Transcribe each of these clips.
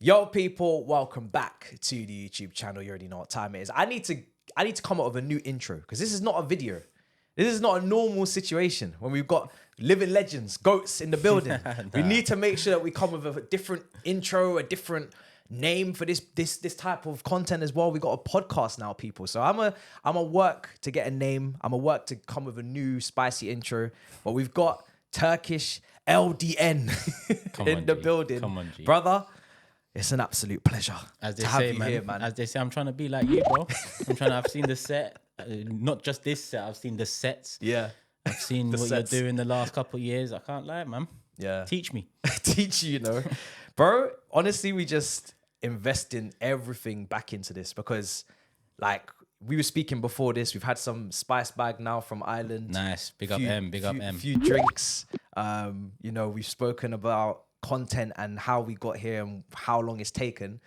Yo, people, welcome back to the YouTube channel. You already know what time it is. I need to come up with a new intro because this is not a video. This is not a normal situation when we've got living legends, goats in the building. We need to make sure that we come with a different intro, a different name for this type of content as well. We got a podcast now, people. So I'm a work to get a name. I'm a work to come with a new spicy intro. But we've got Turkish LDN in the building. Come on, G. Brother. It's an absolute pleasure to have you here, man. As they say, I'm trying to be like you, bro. I've seen the set, not just this set. I've seen the sets. Yeah, I've seen what you're doing the last couple of years. I can't lie, man. Yeah, teach me, teach you, bro. Honestly, we just invest in everything back into this because, like, we were speaking before this. We've had some spice bag now from Ireland. Nice, big up M. Few drinks. We've spoken about content and how we got here and how long it's taken.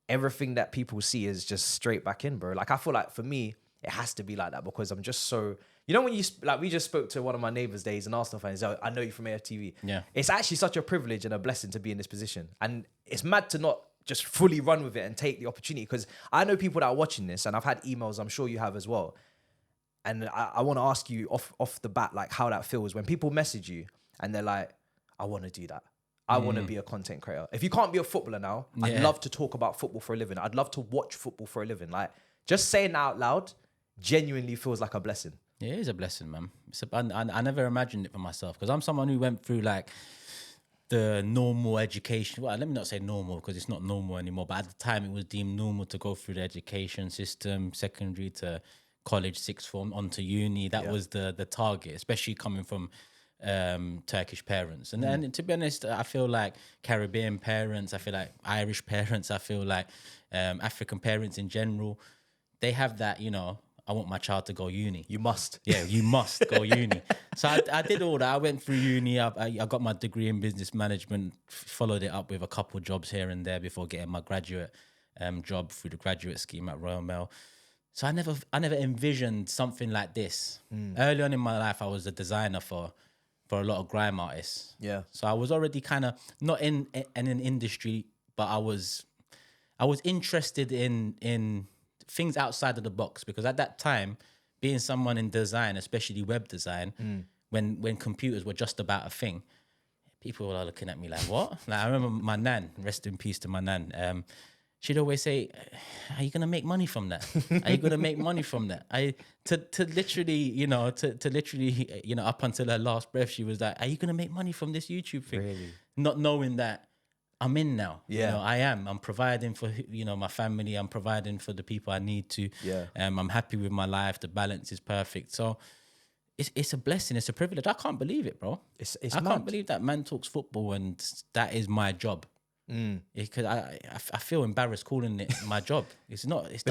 Everything that people see is just straight back in, bro. Like, I feel like for me it has to be like that because I'm just so, when you like, we just spoke to one of my neighbors there, he's an Arsenal fan. He's like, I know you from AFTV. Yeah, it's actually such a privilege and a blessing to be in this position, and it's mad to not just fully run with it and take the opportunity, because I know people that are watching this, and I've had emails, I'm sure you have as well, and I want to ask you off the bat, like, how that feels when people message you and they're like, I want to do that. I want to be a content creator. If you can't be a footballer now, I'd love to talk about football for a living. I'd love to watch football for a living. Like, just saying that out loud genuinely feels like a blessing. Yeah, it is a blessing, man. I never imagined it for myself because I'm someone who went through like the normal education. Well, let me not say normal because it's not normal anymore. But at the time, it was deemed normal to go through the education system, secondary to college, sixth form, onto uni. That was the target, especially coming from Turkish parents. And then, to be honest, I feel like Caribbean parents, I feel like Irish parents, I feel like African parents in general, they have that, I want my child to go uni. You must. Yeah, you must go uni. So I did all that. I went through uni. I got my degree in business management, followed it up with a couple of jobs here and there before getting my graduate job through the graduate scheme at Royal Mail. So I never envisioned something like this. Early on in my life, I was a designer for a lot of grime artists. Yeah. So I was already kind of not in an industry, but I was interested in things outside of the box, because at that time, being someone in design, especially web design, when computers were just about a thing, people were looking at me like, what? Like, I remember my nan, rest in peace to my nan, she'd always say, are you going to make money from that? Are you going to make money from that? To literally, up until her last breath, she was like, are you going to make money from this YouTube thing? Really? Not knowing that I'm in now. Yeah. I am. I'm providing for, my family. I'm providing for the people I need to. Yeah. I'm happy with my life. The balance is perfect. So it's a blessing. It's a privilege. I can't believe it, bro. I can't believe that Man Talks Football and that is my job. Because I feel embarrassed calling it my job. It's not. It's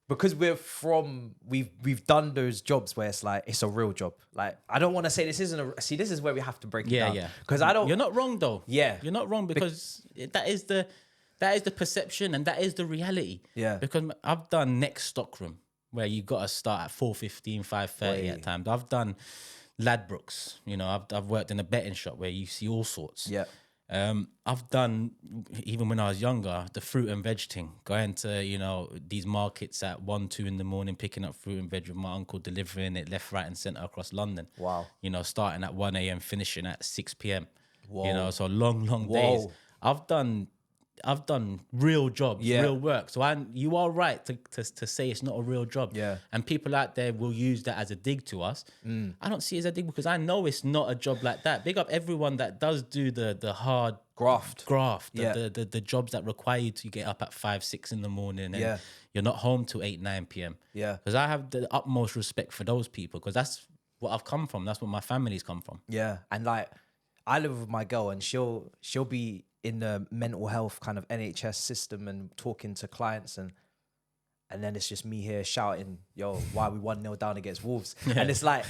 because we've done those jobs where it's like it's a real job. Like, I don't want to say this isn't this is where we have to break it down. Yeah. Because You're not wrong though. Yeah. You're not wrong, because that is the perception and that is the reality. Yeah. Because I've done next stockroom where you got to start at 4:15, 5:30 at times. I've done Ladbrokes. I've worked in a betting shop where you see all sorts. Yeah. I've done, even when I was younger, the fruit and veg thing, going to, these markets at 1, 2 in the morning, picking up fruit and veg with my uncle, delivering it left, right and centre across London. Wow. Starting at 1 a.m, finishing at 6 p.m. Whoa. So long days. I've done real jobs, real work. So you are right to say it's not a real job. Yeah. And people out there will use that as a dig to us. I don't see it as a dig because I know it's not a job like that. Big up everyone that does do the hard graft, the jobs that require you to get up at 5, 6 in the morning and you're not home till 8, 9 p.m. Yeah. Because I have the utmost respect for those people, because that's what I've come from. That's what my family's come from. Yeah. And like, I live with my girl and she'll be in the mental health kind of NHS system and talking to clients, and then it's just me here shouting, yo, why are we 1-0 down against Wolves? Yeah. And it's like,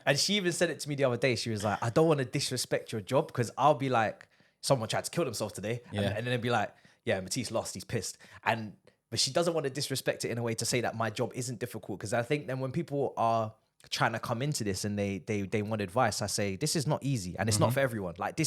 and she even said it to me the other day. She was like, I don't want to disrespect your job, because I'll be like, someone tried to kill themselves today. And then it'd be like, yeah, Matisse lost, he's pissed. But she doesn't want to disrespect it in a way to say that my job isn't difficult, because I think then when people are trying to come into this and they want advice, I say, this is not easy and it's not for everyone. Like,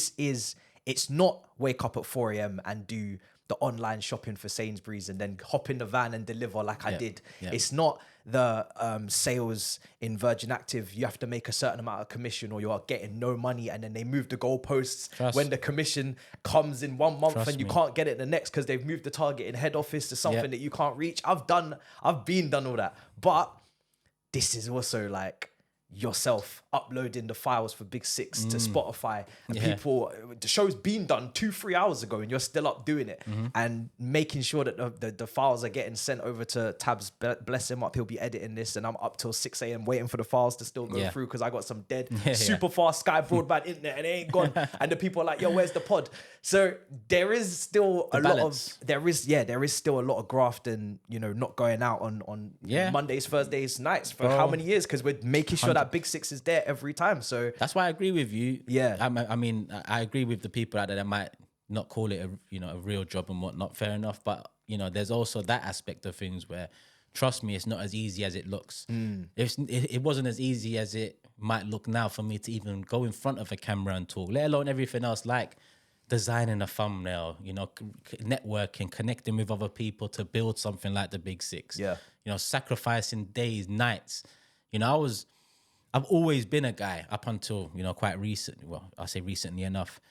it's not wake up at 4 a.m. and do the online shopping for Sainsbury's and then hop in the van and deliver like I did. Yeah. It's not the sales in Virgin Active. You have to make a certain amount of commission or you're getting no money, and then they move the goalposts when the commission comes in 1 month and you can't get it the next because they've moved the target in head office to something that you can't reach. I've done all that, but this is also like yourself uploading the files for Big Six to Spotify, and people, the show's been done 2-3 hours ago and you're still up doing it, and making sure that the files are getting sent over to Thabz. Bless him up, he'll be editing this, and I'm up till 6 a.m. waiting for the files to still go through because I got some dead super fast Sky broadband internet and it ain't gone. And the people are like, yo, where's the pod? So there is still there is still a lot of graft and, you know, not going out on Mondays, Thursdays, nights for how many years, because we're making sure that Big Six is there every time. So that's why I agree with you. Yeah. I mean, I agree with the people out there that might not call it a real job and whatnot. Fair enough. But, you know, there's also that aspect of things where, trust me, it's not as easy as it looks. It wasn't as easy as it might look now for me to even go in front of a camera and talk, let alone everything else, like designing a thumbnail, you know, networking, connecting with other people to build something like the Big Six. Yeah. You know, sacrificing days, nights. You know, I've always been a guy up until, you know, quite recently. Well, I say recently enough.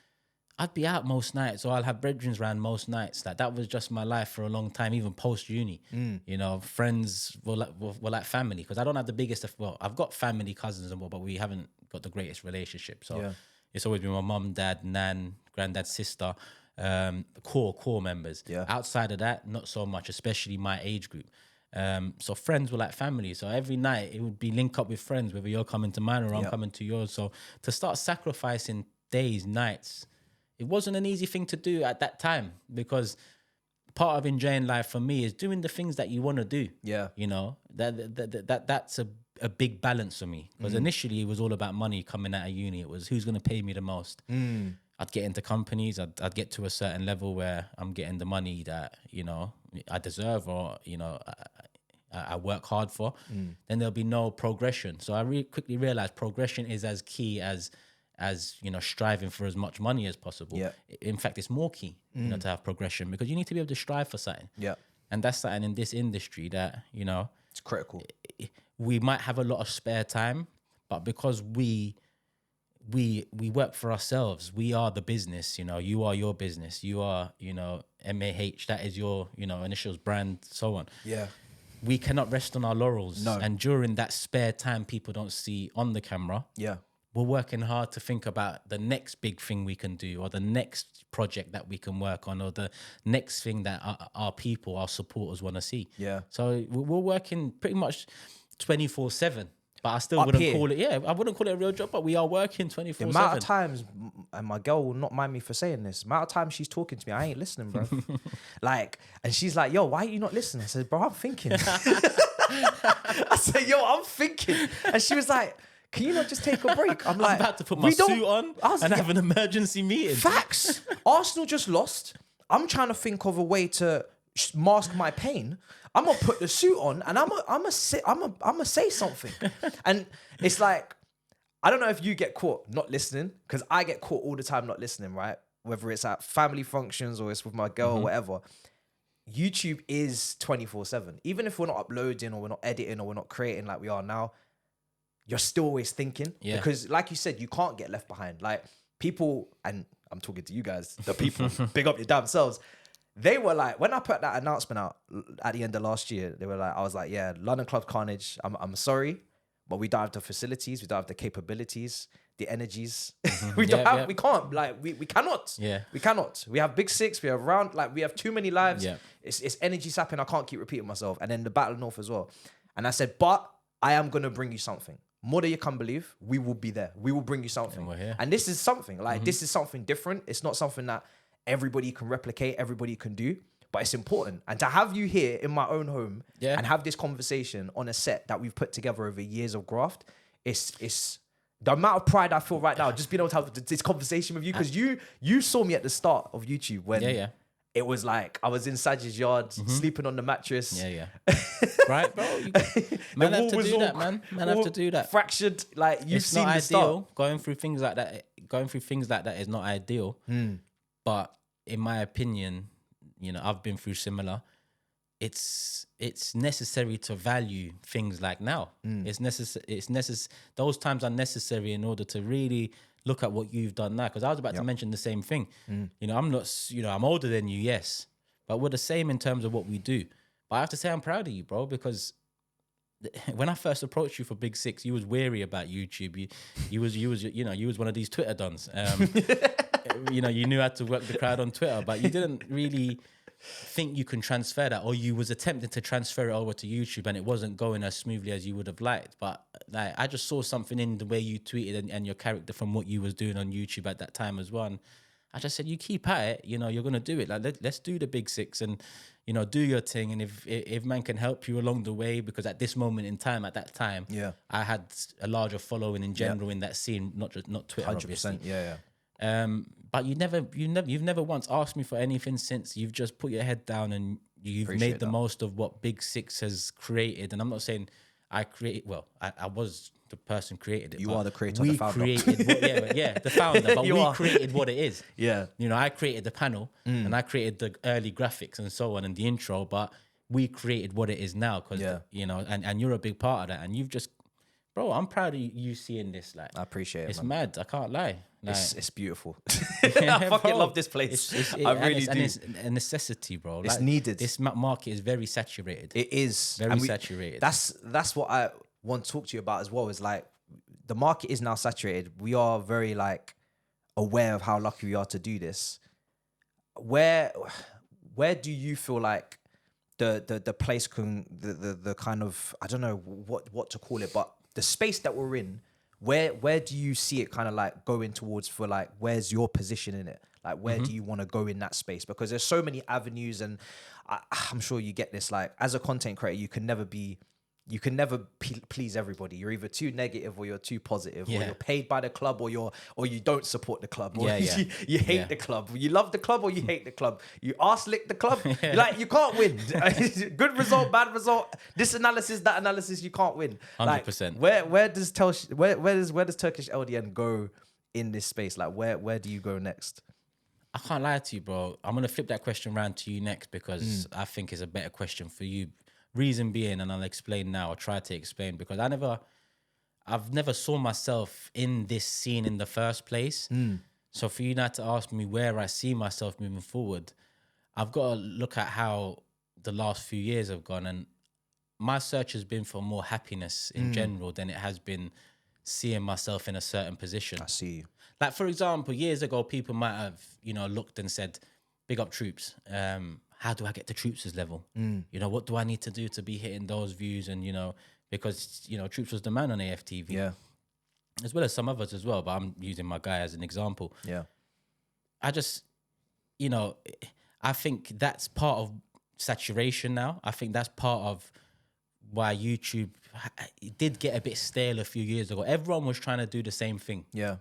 I'd be out most nights, or I'll have brethrens around most nights. Like, that was just my life for a long time, even post uni. You know, friends were like family, because I don't have the biggest. Well, I've got family, cousins and what, but we haven't got the greatest relationship. So it's always been my mum, dad, nan, granddad, sister, core members. Yeah. Outside of that, not so much, especially my age group. So friends were like family. So every night it would be link up with friends, whether you're coming to mine or I'm coming to yours. So to start sacrificing days, nights, it wasn't an easy thing to do at that time, because part of enjoying life for me is doing the things that you want to do. Yeah. You know, that's a big balance for me, because initially it was all about money coming out of uni. It was who's going to pay me the most. I'd get into companies, I'd get to a certain level where I'm getting the money that, you know, I deserve, or, you know, I work hard for. Then there'll be no progression. So I quickly realized progression is as key as you know, striving for as much money as possible. Yeah. In fact, it's more key, you know, to have progression, because you need to be able to strive for something. Yeah. And that's something in this industry that, you know, it's critical. We might have a lot of spare time, but because we work for ourselves, we are the business. You know, you are your business. You are, you know, MAH, that is your, you know, initials, brand, so on. Yeah. We cannot rest on our laurels. No. And during that spare time people don't see on the camera, we're working hard to think about the next big thing we can do, or the next project that we can work on, or the next thing that our people, our supporters want to see. Yeah. So we're working pretty much 24/7. But I still wouldn't call it, I wouldn't call it a real job, but we are working 24/7. The amount of times, and my girl will not mind me for saying this, the amount of times she's talking to me, I ain't listening, bro. Like, and she's like, yo, why are you not listening? I said, bro, I'm thinking. I said, yo, I'm thinking. And she was like, can you not just take a break? I'm like, about to put my suit on and have an emergency meeting. Facts. Arsenal just lost. I'm trying to think of a way to mask my pain. I'm gonna put the suit on and I'm gonna say something. And it's like, I don't know if you get caught not listening, because I get caught all the time not listening, right? Whether it's at family functions or it's with my girl or whatever. YouTube is 24/7. Even if we're not uploading or we're not editing or we're not creating like we are now, you're still always thinking. Yeah. Because like you said, you can't get left behind. Like, people, and I'm talking to you guys, the people, big up your damn selves. They were like, when I put that announcement out at the end of last year, they were like, I was like, yeah, London Club Carnage, I'm sorry, but we don't have the facilities, we don't have the capabilities, the energies. We can't, we cannot. Yeah. We cannot. We have Big Six, we have Round, like, we have too many lives. Yeah. It's energy sapping. I can't keep repeating myself. And then the Battle North as well. And I said, but I am going to bring you something. More than you can believe, we will be there. We will bring you something. And we're here. And this is something, like, this is something different. It's not something that everybody can replicate, everybody can do, but it's important. And to have you here in my own home and have this conversation on a set that we've put together over years of graft, it's the amount of pride I feel right now, just being able to have this conversation with you, because you saw me at the start of YouTube when it was like I was in Saj's yard, sleeping on the mattress. Right, bro. Man have to do that, man. Man have to do that. Fractured, like, you've seen the start. Going through things like that is not ideal. But in my opinion, you know, I've been through similar. It's necessary to value things like now. It's necessary. Those times are necessary in order to really look at what you've done now. Because I was about to mention the same thing. You know, I'm not. You know, I'm older than you, yes, but we're the same in terms of what we do. But I have to say, I'm proud of you, bro, because when I first approached you for Big Six, you was wary about YouTube. You was one of these Twitter dons. You know, you knew how to work the crowd on Twitter, but you didn't really think you can transfer that, or you was attempting to transfer it over to YouTube and it wasn't going as smoothly as you would have liked. But like, I just saw something in the way you tweeted and your character from what you was doing on YouTube at that time as well. And I just said, you keep at it, you know, you're going to do it. Like, let's do the Big Six and, you know, do your thing. And if man can help you along the way, because at this moment in time, at that time, I had a larger following in general in that scene, not Twitter, 100%, obviously. But you've never once asked me for anything since. You've just put your head down and you've made the most of what Big Six has created. And I'm not saying I was the person created it. You are the creator, we the founder. Created the founder. But we created what it is. Yeah. You know, I created the panel and I created the early graphics and so on and the intro, but we created what it is now because, you know, and you're a big part of that. And you've just, bro, I'm proud of you seeing this. Like, I appreciate it. It's man. Mad. I can't lie. Like, it's beautiful. I fucking love this place. I really do. And it's a necessity, bro. It's needed. This market is very saturated. It is very saturated. That's what I want to talk to you about as well. Is like the market is now saturated. We are very like aware of how lucky we are to do this. Where do you feel like the place can the kind of, I don't know what to call it, but the space that we're in, where do you see it kind of like going towards for like, where's your position in it? Like, where do you want to go in that space? Because there's so many avenues, and I'm sure you get this, like as a content creator, you can never please everybody. You're either too negative or you're too positive, or you're paid by the club or you don't support the club, or you hate the club. You love the club or you hate the club. You arse lick the club. Like, you can't win. Good result, bad result. This analysis, that analysis, you can't win. 100%. Like, where does Turkish LDN go in this space? Like, where do you go next? I can't lie to you, bro. I'm gonna flip that question around to you next because I think it's a better question for you. Reason being, and I'll explain now, or try to explain, because I've never saw myself in this scene in the first place. So for you now to ask me where I see myself moving forward, I've got to look at how the last few years have gone, and my search has been for more happiness in general than it has been seeing myself in a certain position. I see you. Like, for example, years ago, people might have, you know, looked and said, big up Troops. How do I get to Troops' level? You know, what do I need to do to be hitting those views? And, you know, because, you know, Troops was the man on AFTV. Yeah. As well as some others as well, but I'm using my guy as an example. Yeah. I just, you know, I think that's part of saturation now. I think that's part of why YouTube did get a bit stale a few years ago. Everyone was trying to do the same thing. Yeah.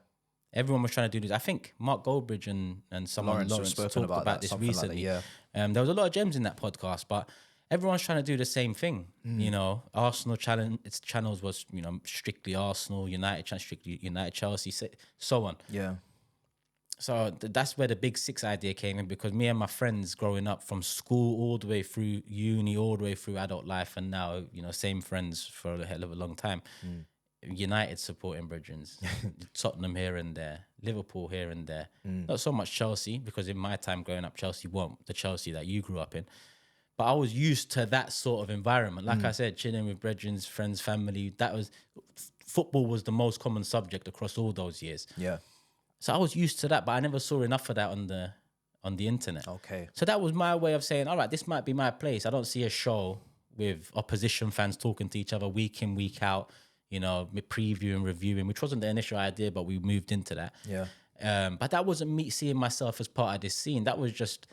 Everyone was trying to do this. I think Mark Goldbridge and someone Lawrence talked about this recently. Like there was a lot of gems in that podcast, but everyone's trying to do the same thing. You know, Arsenal its channels was, you know, strictly Arsenal, United, strictly United, Chelsea, so on. Yeah. So that's where the Big Six idea came in, because me and my friends growing up from school all the way through uni, all the way through adult life, and now, you know, same friends for a hell of a long time. United supporting brethrens, Tottenham here and there, Liverpool here and there. Not so much Chelsea, because in my time growing up, Chelsea weren't the Chelsea that you grew up in. But I was used to that sort of environment. Like I said, chilling with brethrens, friends, family. Football was the most common subject across all those years. Yeah. So I was used to that, but I never saw enough of that on the internet. Okay. So that was my way of saying, all right, this might be my place. I don't see a show with opposition fans talking to each other week in, week out, you know, previewing, reviewing, which wasn't the initial idea, but we moved into that. Yeah. But that wasn't me seeing myself as part of this scene. That was just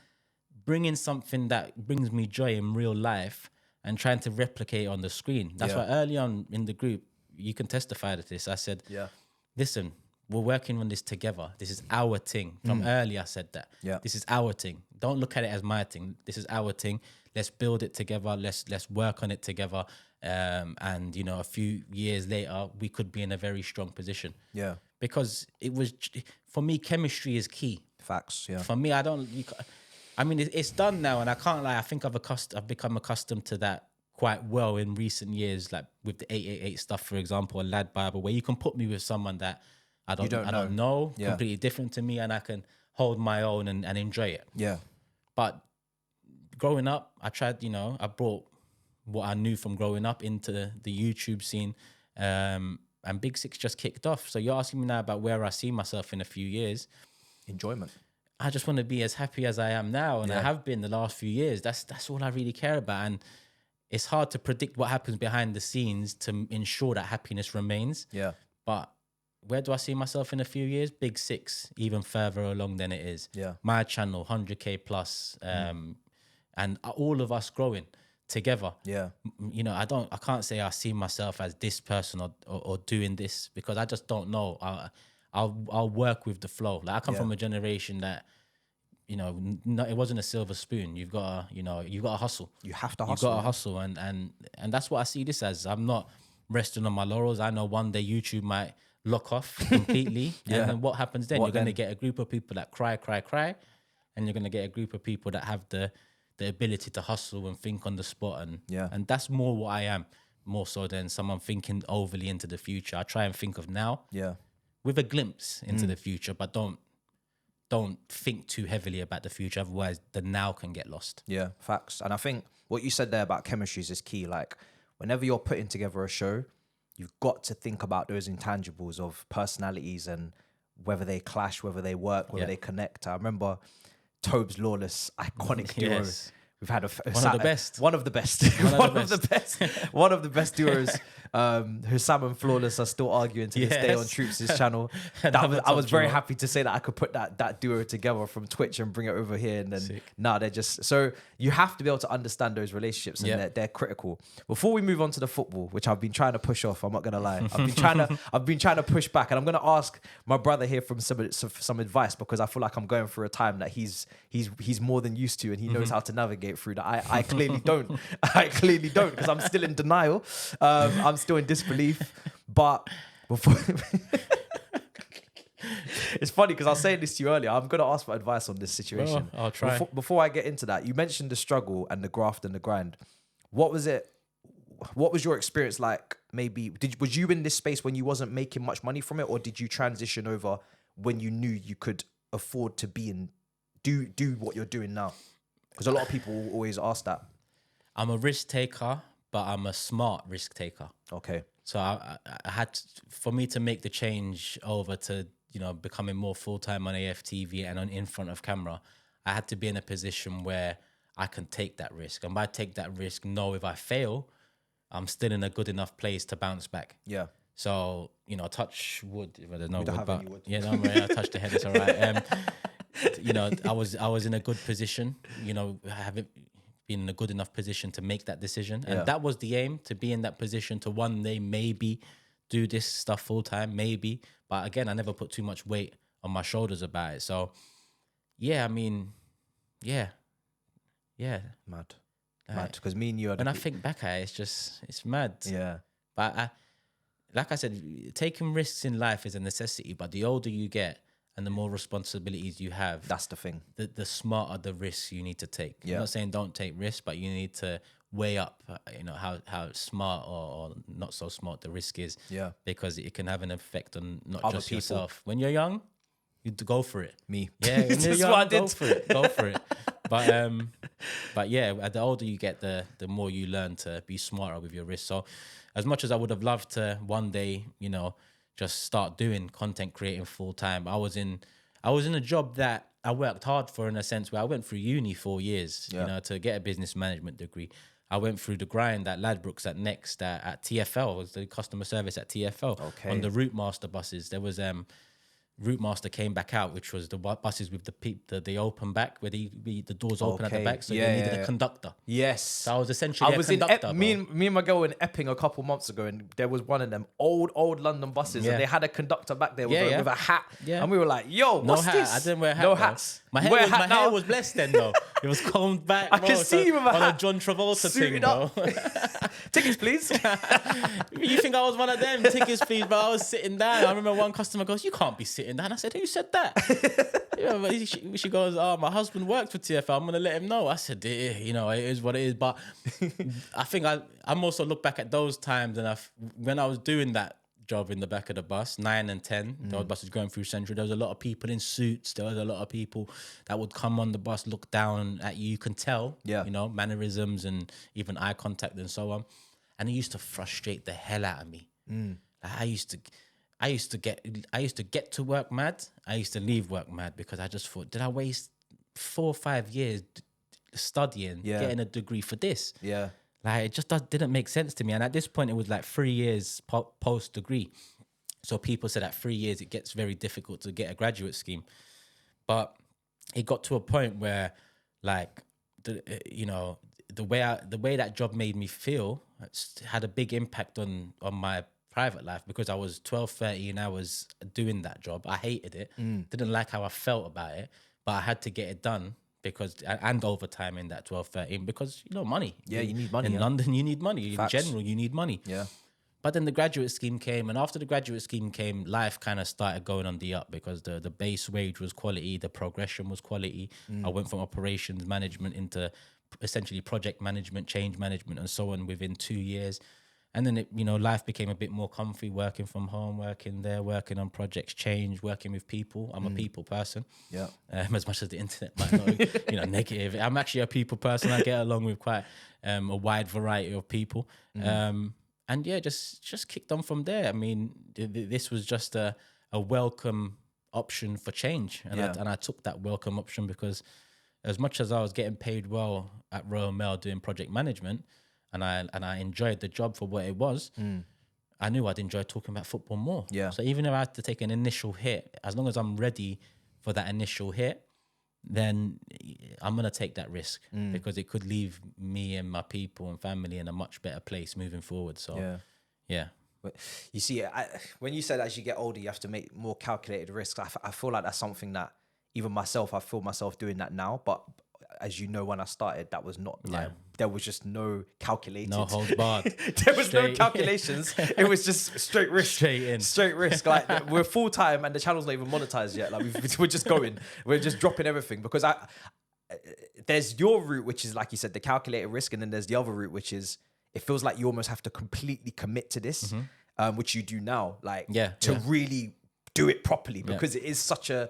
bringing something that brings me joy in real life and trying to replicate on the screen. That's why early on in the group, you can testify to this. I said, listen, we're working on this together. This is our thing. From early, I said that. Yeah. This is our thing. Don't look at it as my thing. This is our thing. Let's build it together. Let's work on it together. And, you know, a few years later, we could be in a very strong position. Yeah. Because it was, for me, chemistry is key. Facts. Yeah. For me, I I mean, it's done now, and I can't lie. I think I've become accustomed to that quite well in recent years, like with the 888 stuff, for example, a Lad Bible, where you can put me with someone that I don't know, Yeah. completely different to me, and I can hold my own and enjoy it. Yeah. But growing up, I tried, I brought what I knew from growing up into the YouTube scene, and Big Six just kicked off. So you're asking me now about where I see myself in a few years. Enjoyment. I just want to be as happy as I am now, and I have been the last few years. That's all I really care about, and it's hard to predict what happens behind the scenes to ensure that happiness remains. Yeah. But where do I see myself in a few years? Big Six, even further along than it is. Yeah. My channel, 100K plus, and all of us growing together. Yeah. I can't say I see myself as this person or doing this, because I just don't know. I'll work with the flow. Like, I come from a generation that, it wasn't a silver spoon. You've got to hustle. You have to hustle. You've got to hustle, and that's what I see this as. I'm not resting on my laurels. I know one day YouTube might lock off completely, and then what happens then? You're going to get a group of people that cry, and you're going to get a group of people that have the ability to hustle and think on the spot, and that's more what I am, more so than someone thinking overly into the future. I try and think of now, with a glimpse into the future, but don't think too heavily about the future. Otherwise, the now can get lost. Yeah, facts. And I think what you said there about chemistries is key. Like, whenever you're putting together a show, you've got to think about those intangibles of personalities and whether they clash, whether they work, whether they connect. I remember Thabz Lawless, iconic duo. Yes. We've had One of the best. One of the best. One of the best duos. Who Sam and Flawless are still arguing to this day on Troops' channel. I was very happy to say that I could put that duo together from Twitch and bring it over here. And then they're just, so you have to be able to understand those relationships, and they're critical. Before we move on to the football, which I've been trying to push off, I'm not gonna lie. I've been trying to push back, and I'm gonna ask my brother here from some advice, because I feel like I'm going through a time that he's more than used to, and he knows how to navigate through that. I clearly don't. I clearly don't, because I'm still in denial. I'm still in disbelief. But before it's funny because I was saying this to you earlier. I'm gonna ask for advice on this situation. Oh, I'll try. Before I get into that, you mentioned the struggle and the graft and the grind. What was it? What was your experience like? Maybe was you in this space when you wasn't making much money from it, or did you transition over when you knew you could afford to be and do what you're doing now? Because a lot of people will always ask that. I'm a risk taker, but I'm a smart risk taker. Okay. So I had for me to make the change over to becoming more full-time on AFTV and in front of camera, I had to be in a position where I can take that risk. And by take that risk, know if I fail, I'm still in a good enough place to bounce back. Yeah. So, touch wood. Well, there's no wood, but wood. Yeah, don't worry, I touched the head. It's all right. I was in a good position. Having been in a good enough position to make that decision, and that was the aim, to be in that position to one day maybe do this stuff full time, maybe. But again, I never put too much weight on my shoulders about it. So, mad. Because me and you, when I think back at it, it's mad. Yeah. But like I said, taking risks in life is a necessity. But the older you get and the more responsibilities you have, that's the thing. The smarter the risks you need to take. Yeah. I'm not saying don't take risks, but you need to weigh up, how smart or not so smart the risk is. Yeah. Because it can have an effect on not other just people. Yourself. When you're young, you go for it. Me. Yeah. When you're young, go for it. Go for it. But yeah, the older you get, the more you learn to be smarter with your risk. So as much as I would have loved to one day, just start doing content creating full time, I was in a job that I worked hard for, in a sense where I went through uni 4 years, to get a business management degree. I went through the grind at Ladbrokes, at Next, at TFL, was the customer service at TFL. Okay. On the Route Master buses, there was Route Master came back out, which was the buses with the open back, where the doors open at the back, so you needed a conductor. Yes. So I was essentially a conductor. Me and my girl were in Epping a couple months ago, and there was one of them old London buses, and they had a conductor back there with a hat. Yeah. And we were like, yo, what's this? I didn't wear a hat. No hats. My hair was blessed then, though. It was combed back. I can see you with a hat. On a John Travolta thing, bro. Tickets, please. You think I was one of them? Tickets, please, bro. I was sitting down. I remember one customer goes, you can't be sitting sitting down. I said, who said that? Yeah, but she goes, oh, my husband worked for TFL. I'm going to let him know. I said, you know, it is what it is. But I think I'm also look back at those times, and when I was doing that job in the back of the bus, 9 and 10, the bus was going through Central. There was a lot of people in suits. There was a lot of people that would come on the bus, look down at you. You can tell, you know, mannerisms and even eye contact and so on. And it used to frustrate the hell out of me. Like I used to get to work mad. I used to leave work mad because I just thought, did I waste 4 or 5 years studying, getting a degree for this? Yeah. Like it just didn't make sense to me. And at this point, it was like 3 years post degree. So people said at 3 years, it gets very difficult to get a graduate scheme. But it got to a point where, like, you know, the way that job made me feel had a big impact on my private life, because I was 12, 13, I was doing that job. I hated it. Didn't like how I felt about it, but I had to get it done because, and overtime in that 12, 13, because, you know, money. Yeah, you need money. In London, you need money. Facts. In general, you need money. Yeah. But then the graduate scheme came, and after the graduate scheme came, life kind of started going on the up, because the base wage was quality, the progression was quality. I went from operations management into essentially project management, change management, and so on within 2 years. And then, you know, life became a bit more comfy, working from home, working there, working on projects, change, working with people. I'm a people person. Yeah. As much as the internet might not, you know, negative. I'm actually a people person. I get along with quite a wide variety of people. And yeah, just kicked on from there. I mean, this was just a welcome option for change. And I took that welcome option, because as much as I was getting paid well at Royal Mail doing project management, and I enjoyed the job for what it was, I knew I'd enjoy talking about football more. Yeah. So even if I had to take an initial hit, as long as I'm ready for that initial hit, then I'm going to take that risk, because it could leave me and my people and family in a much better place moving forward. So, yeah. But you see, when you said as you get older, you have to make more calculated risks, I feel like that's something that even myself, I feel myself doing that now. But as you know, when I started, that was not like, there was just no calculated. No holds barred. There was no calculations. It was just straight risk. Straight risk. Like, we're full time and the channel's not even monetized yet. Like, we're just going. We're just dropping everything, because there's your route, which is, like you said, the calculated risk. And then there's the other route, which is, it feels like you almost have to completely commit to this, which you do now. Like, to really do it properly, because it is such a,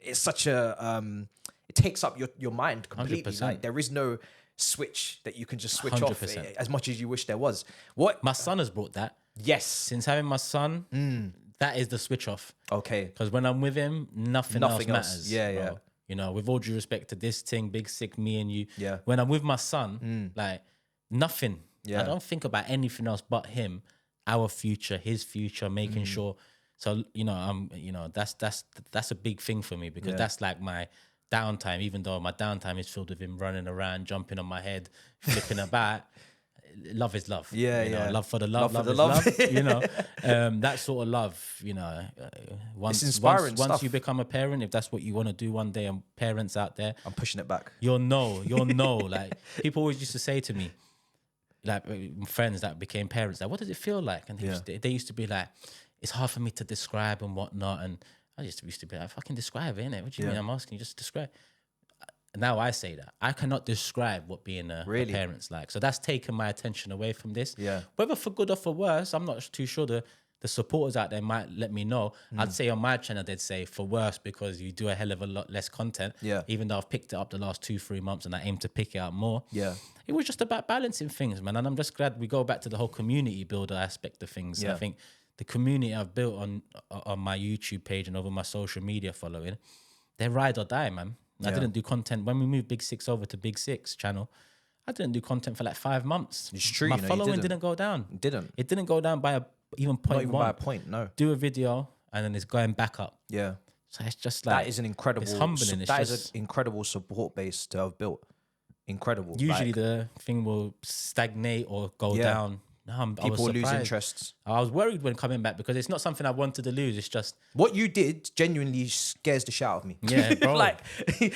it takes up your mind completely. 100%. Like, there is no switch that you can just switch 100%. Off as much as you wish there was. What my son has brought that. Yes. Since having my son, that is the switch off. Okay. Because when I'm with him, nothing else matters. Yeah, bro. Yeah. You know, with all due respect to this thing, Big Sick, me and you. Yeah. When I'm with my son, like, nothing. Yeah. I don't think about anything else but him, our future, his future, making sure. So, you know, that's a big thing for me, because that's like my downtime, even though my downtime is filled with him running around, jumping on my head, flipping about. Love is love. Yeah, you know, love for the love is love. You know, that sort of love, you know, it's inspiring once you become a parent, if that's what you want to do one day, and parents out there, I'm pushing it back. You'll know. Like, people always used to say to me, like, friends that became parents, like, what does it feel like? And they used to be like, it's hard for me to describe and whatnot. And I used to be like, fucking describe it, innit? What do you mean? I'm asking you just to describe. Now I say that. I cannot describe what being a parent's like. So that's taken my attention away from this. Yeah. Whether for good or for worse, I'm not too sure. The supporters out there might let me know. I'd say on my channel, they'd say for worse, because you do a hell of a lot less content. Yeah. Even though I've picked it up the last 2-3 months, and I aim to pick it up more. Yeah. It was just about balancing things, man. And I'm just glad we go back to the whole community builder aspect of things. Yeah. I think the community I've built on my YouTube page and over my social media following, they're ride or die, man. I didn't do content when we moved Big Six over to Big Six channel. I didn't do content for like 5 months. It's true. My following didn't go down. It didn't go down by even 0.1. Not even by a point. No. Do a video and then it's going back up. Yeah. So it's just like, that is an incredible. It's humbling. That is an incredible support base to have built. Incredible. Usually the thing will stagnate or go down I People was lose surprised. interests. I was worried when coming back because it's not something I wanted to lose. It's just What you did genuinely scares the shit out of me. Yeah, bro. Like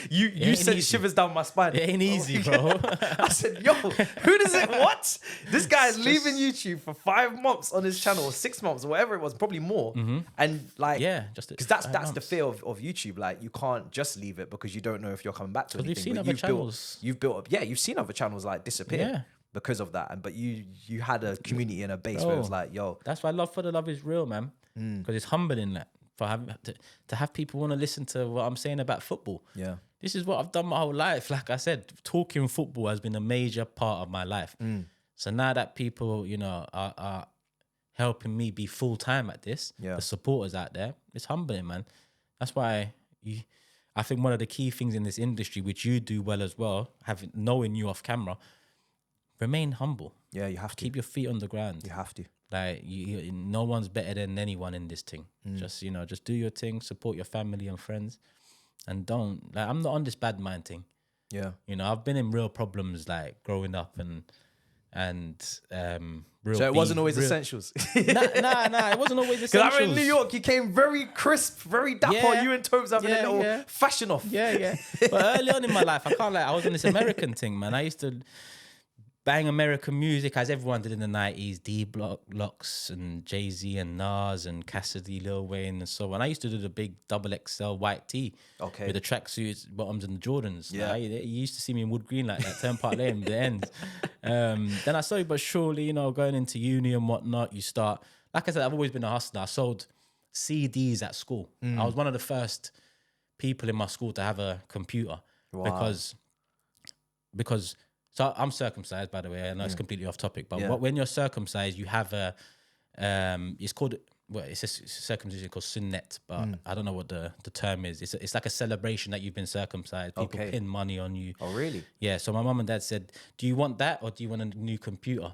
you ain't sent easy. shivers down my spine. It ain't easy, bro. I said, yo, who does it? What? This guy's leaving YouTube for 5 months on his channel, or 6 months, or whatever it was, probably more. And like, just because that's 5 the months. fear of YouTube. Like, you can't just leave it because you don't know if you're coming back to anything. we've seen But other you've channels. you've built up. Yeah, you've seen other channels like disappear. Yeah. Because of that, but you had a community and a base where it was like, yo, That's why love for the love is real, man. Because it's humbling that for having to have people want to listen to what I'm saying about football. yeah, This is what I've done my whole life. Like I said, talking football has been a major part of my life. So now that people, are helping me be full time at this, Yeah. the supporters out there, it's humbling, man. That's why I think one of the key things in this industry, which you do well as well, knowing you off camera, remain humble. yeah, you have to. Keep your feet on the ground. You have to. Like no one's better than anyone in this thing. Just do your thing, support your family and friends, and don't like. I'm not on this bad mind thing. Yeah. I've been in real problems like growing up and real. So it wasn't beef, always real, essentials. Nah. It wasn't always Because essentials. I remember in New York, you came very crisp, very dapper. Yeah. You and Thabz having a little fashion off. Yeah. But early on in my life, I was on this American thing, man. I used to bang American music as everyone did in the 90s, D-Blocks and Jay-Z and Nas and Cassidy, Lil Wayne and so on. I used to do the big XXL white tee with the tracksuits, bottoms and the Jordans. Yeah. Like, you used to see me in Wood Green like that, Turnpike Lane, the ends. Then I slowly but surely, going into uni and whatnot, you start, like I said, I've always been a hustler. I sold CDs at school. I was one of the first people in my school to have a computer because so I'm circumcised, by the way. I know it's completely off topic, but when you're circumcised, you have a it's called it's a circumcision called sunnet, but I don't know what the term is. It's like a celebration that you've been circumcised. People pin money on you. Oh, really? Yeah. So my mum and dad said, "Do you want that or do you want a new computer?"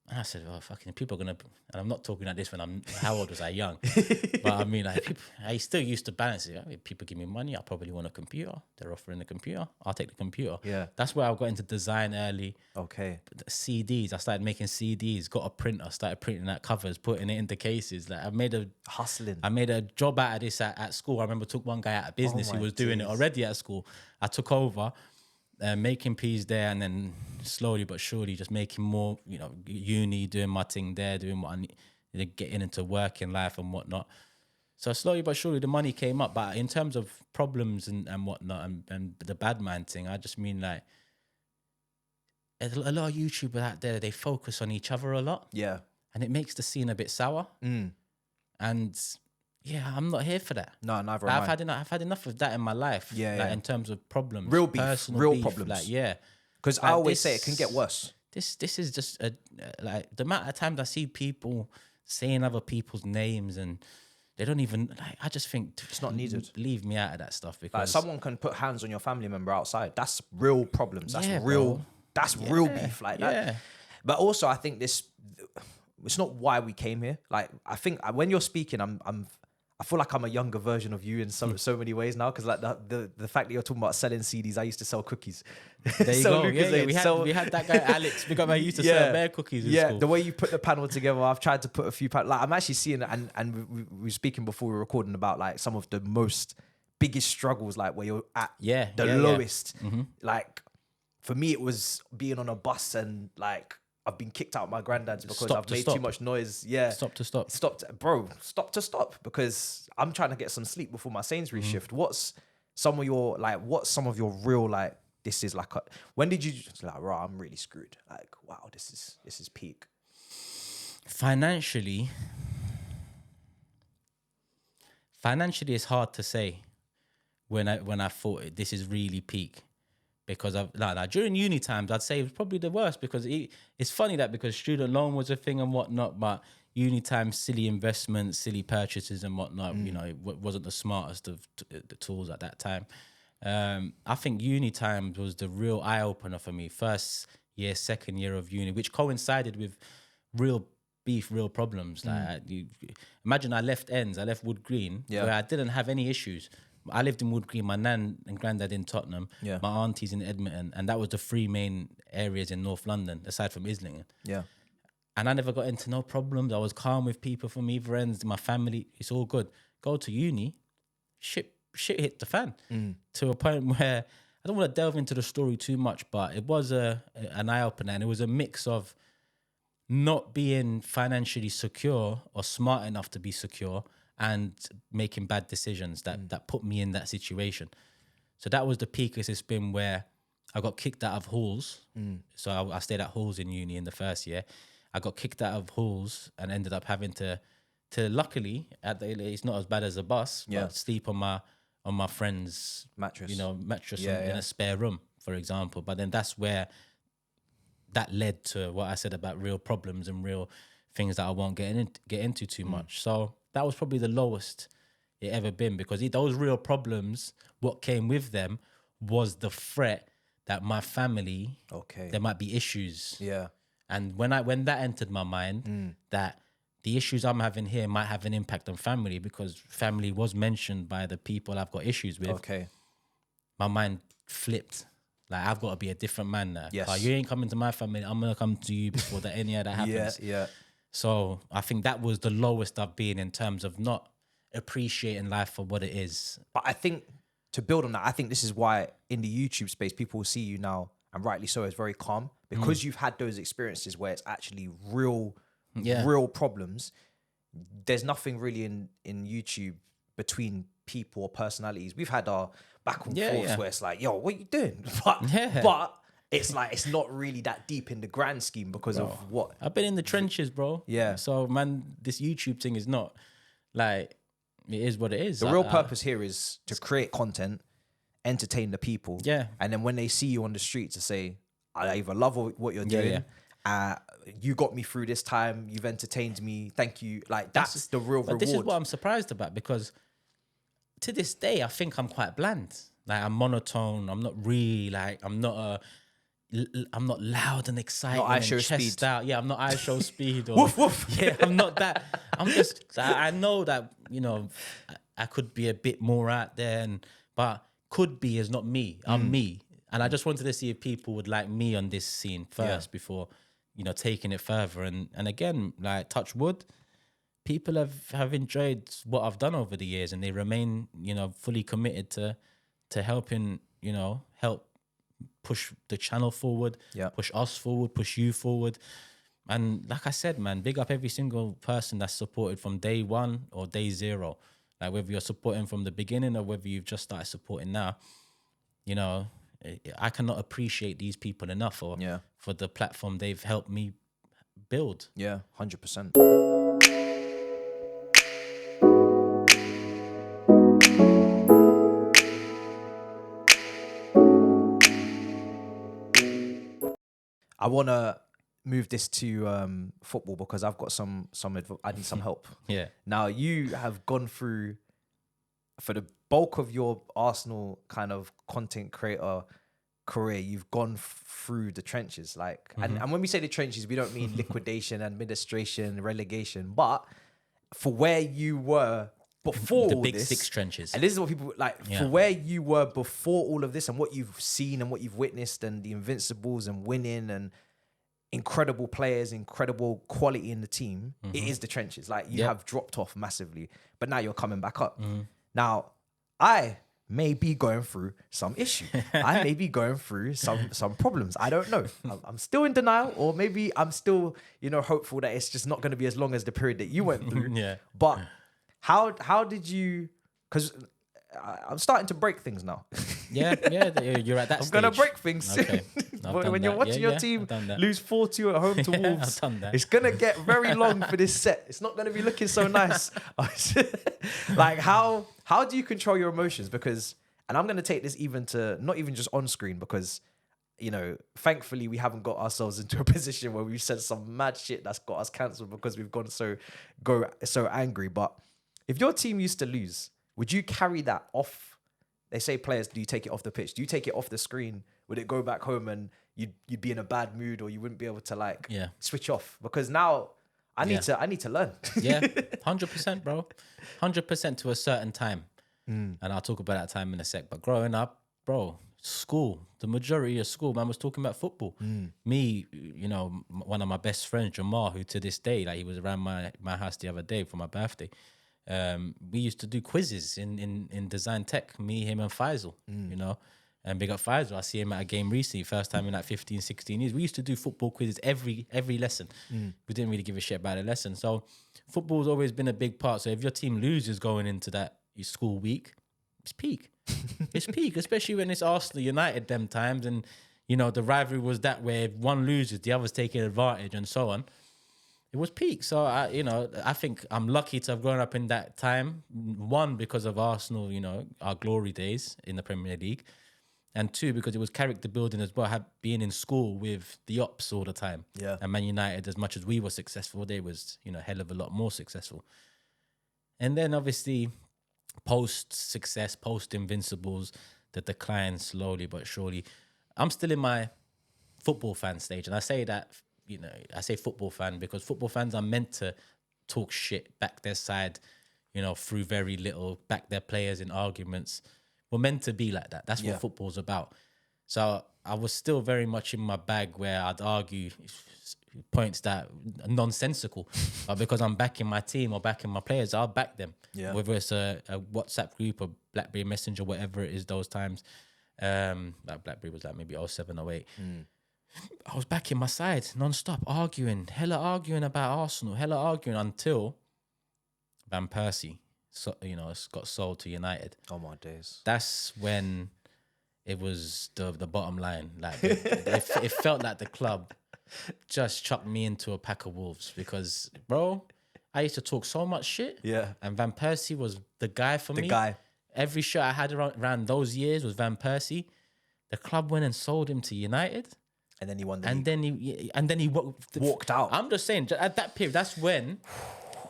And I said, "Oh, fucking people are gonna." And I'm not talking like this when how old was I? Young, but I mean, like, people, I still used to balance it. If people give me money, I probably want a computer. They're offering a computer, I'll take the computer. Yeah. That's where I got into design early. Okay. CDs. I started making CDs. Got a printer. Started printing out covers, putting it into cases. Like I made a job out of this at school. I remember took one guy out of business who was doing it already at school. I took over. Making peas there, and then slowly but surely just making more, uni, doing my thing there, doing what I need, getting into working life and whatnot. So slowly but surely the money came up. But in terms of problems and whatnot and the bad mind thing, I just mean like a lot of YouTubers out there, they focus on each other a lot. Yeah. And it makes the scene a bit sour. And yeah, I'm not here for that. No, neither Like, am I. I've had enough of that in my life. Yeah. In terms of problems, Real beef, personal real beef, problems. Like, yeah, Because I always say it can get worse. This is just like the amount of times I see people saying other people's names and they don't even like. I just think It's not needed. Leave me out of that stuff because Like someone can put hands on your family member outside. That's real problems. That's Yeah, real. bro. That's real beef like that. Yeah. But also, I think it's not why we came here. Like I think when you're speaking, I feel like I'm a younger version of you in so many ways now. Because like the fact that you're talking about selling CDs, I used to sell cookies. There you go. Lucozade, We had that guy Alex because I used to sell bear cookies in school. The way you put the panel together, I've tried to put a few like I'm actually seeing, and we were speaking before we were recording about like some of the biggest struggles, like where you're at the lowest. Like for me, it was being on a bus and like I've been kicked out of my granddad's because I've made too much noise. Yeah. Stop to stop. Stop because I'm trying to get some sleep before my Sainsbury's shift. What's some of your real like, this is like, when did you like, right, I'm really screwed. Like, wow, this is peak. Financially, it's hard to say when I thought this is really peak. Because during uni times, I'd say it was probably the worst because it's funny that because student loan was a thing and whatnot, but uni times, silly investments, silly purchases and whatnot, it wasn't the smartest of the tools at that time. I think uni times was the real eye opener for me. First year, second year of uni, which coincided with real beef, real problems. Like imagine I left Wood Green, where I didn't have any issues. I lived in Wood Green, my nan and granddad in Tottenham, my aunties in Edmonton, and that was the three main areas in North London, aside from Islington. Yeah. And I never got into no problems. I was calm with people from either ends, my family. It's all good. Go to uni, shit hit the fan to a point where I don't want to delve into the story too much, but it was an eye opener, and it was a mix of not being financially secure or smart enough to be secure and making bad decisions that put me in that situation. So that was the peakest it's been, where I got kicked out of halls. So I stayed at halls in uni in the first year. I got kicked out of halls and ended up having to luckily, it's not as bad as a bus, but sleep on my friend's Mattress. mattress in a spare room, for example. But then that's where that led to what I said about real problems and real things that I won't get into too much. So that was probably the lowest it ever been, because those real problems, what came with them was the threat that my family, there might be issues. Yeah. And when that entered my mind, that the issues I'm having here might have an impact on family, because family was mentioned by the people I've got issues with. My mind flipped. Like, I've got to be a different man now. Yes. You ain't coming to my family. I'm going to come to you before any of that happens. Yeah. So I think that was the lowest I've been in terms of not appreciating life for what it is. But I think, to build on that, I think this is why in the YouTube space, people will see you now, and rightly so, as very calm, because you've had those experiences where it's actually real problems. There's nothing really in YouTube between people or personalities. We've had our back and forths where it's like, yo, what are you doing? But it's like, it's not really that deep in the grand scheme because of what I've been in the trenches, bro. Yeah. So man, this YouTube thing is not like, it is what it is. The real purpose here is to create content, entertain the people. Yeah. And then when they see you on the street, to say, I either love what you're doing, you got me through this time, you've entertained me, thank you. Like, that's the real reward. This is what I'm surprised about, because to this day, I think I'm quite bland. Like, I'm monotone. I'm not really like, I'm not loud and exciting. Not and chest speed. out. Yeah, I'm not eye show speed. Or, woof, woof. Yeah, I'm not that. I'm just, I know that, I could be a bit more out there, but could be is not me. I'm me. And I just wanted to see if people would like me on this scene first before, taking it further. And again, like, touch wood, people have enjoyed what I've done over the years, and they remain, fully committed to helping, help push the channel forward, push us forward, push you forward. And like I said, man, big up every single person that's supported from day one or day zero. Like, whether you're supporting from the beginning or whether you've just started supporting now, I cannot appreciate these people enough for the platform they've helped me build. Yeah, 100%. I want to move this to football, because I've got I need some help. Yeah. Now, you have gone through, for the bulk of your Arsenal kind of content creator career, you've gone through the trenches. Like, and when we say the trenches, we don't mean liquidation, administration, relegation, but for where you were before the big this, 6 trenches. And this is what people like, for where you were before all of this, and what you've seen and what you've witnessed, and the Invincibles and winning and incredible players, incredible quality in the team. It is the trenches. Like, you have dropped off massively, but now you're coming back up. Now, I may be going through some issue. I may be going through some problems. I don't know. I'm still in denial, or maybe I'm still, hopeful that it's just not going to be as long as the period that you went through. But how did you? Because I'm starting to break things now. You're at that stage. I'm gonna break things soon. Okay. When you're watching your team lose 4-2 at home to Wolves, it's gonna get very long for this set. It's not gonna be looking so nice. Like, how do you control your emotions? Because, and I'm gonna take this even to not even just on screen, because thankfully we haven't got ourselves into a position where we've said some mad shit that's got us cancelled because we've gone so angry. But if your team used to lose, would you carry that off? They say players, do you take it off the pitch? Do you take it off the screen? Would it go back home and you'd be in a bad mood, or you wouldn't be able to switch off? Because now I need to learn. 100%, bro. 100% to a certain time. And I'll talk about that time in a sec. But growing up, bro, School. The majority of school, man, was talking about football. Me, one of my best friends, Jamar, who to this day, like he was around my house the other day for my birthday. We used to do quizzes in design tech, me, him, and Faisal, And big up Faisal. I see him at a game recently, first time in like 15, 16 years. We used to do football quizzes every lesson. We didn't really give a shit about the lesson. So football's always been a big part. So if your team loses going into that school week, it's peak. It's peak, especially when it's Arsenal United them times. And, the rivalry was that where if one loses, the other's taking advantage and so on. It was peak. So, I think I'm lucky to have grown up in that time. One, because of Arsenal, our glory days in the Premier League. And two, because it was character building as well, being in school with the ops all the time. Yeah. And Man United, as much as we were successful, they was, a hell of a lot more successful. And then obviously, post-success, post-Invincibles, the decline slowly but surely. I'm still in my football fan stage. And I say that, I say football fan because football fans are meant to talk shit, back their side, through very little, back their players in arguments. We're meant to be like that. That's what football's about. So I was still very much in my bag where I'd argue points that are nonsensical. But because I'm backing my team or backing my players, I'll back them. Yeah. Whether it's a WhatsApp group or BlackBerry Messenger, whatever it is those times. That BlackBerry was like maybe 07, 08. I was backing my side non-stop, arguing about Arsenal, hella arguing until Van Persie. So, it's got sold to United. Oh my days. That's when it was the bottom line. Like it felt like the club just chucked me into a pack of wolves because, bro, I used to talk so much shit. Yeah. And Van Persie was the guy for me. The guy. Every shot I had around those years was Van Persie. The club went and sold him to United. And then he won the league. And then he walked out. I'm just saying, at that period, that's when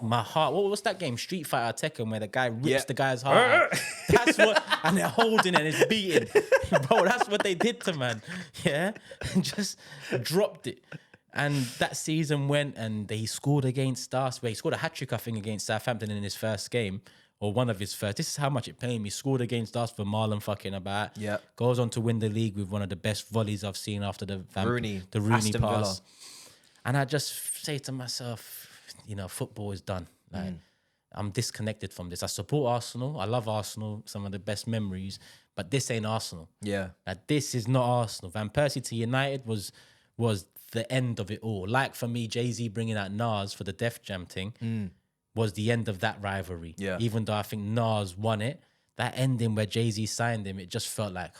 my heart. What's that game? Street Fighter Tekken, where the guy rips the guy's heart out. That's what, and they're holding it and it's beating. Bro, that's what they did to man. Yeah, and just dropped it. And that season went and he scored against us. Where he scored a hat trick, I think, against Southampton in his first game. Or one of his first. This is how much it paid me. Scored against us for Marlon fucking about. Yeah. Goes on to win the league with one of the best volleys I've seen after the Rooney pass. Villa. And I just say to myself, football is done. Like I'm disconnected from this. I support Arsenal. I love Arsenal. Some of the best memories. But this ain't Arsenal. Yeah. Like this is not Arsenal. Van Persie to United was the end of it all. Like for me, Jay-Z bringing out Nas for the Def Jam thing. Was the end of that rivalry. Yeah. Even though I think Nas won it, that ending where Jay-Z signed him, it just felt like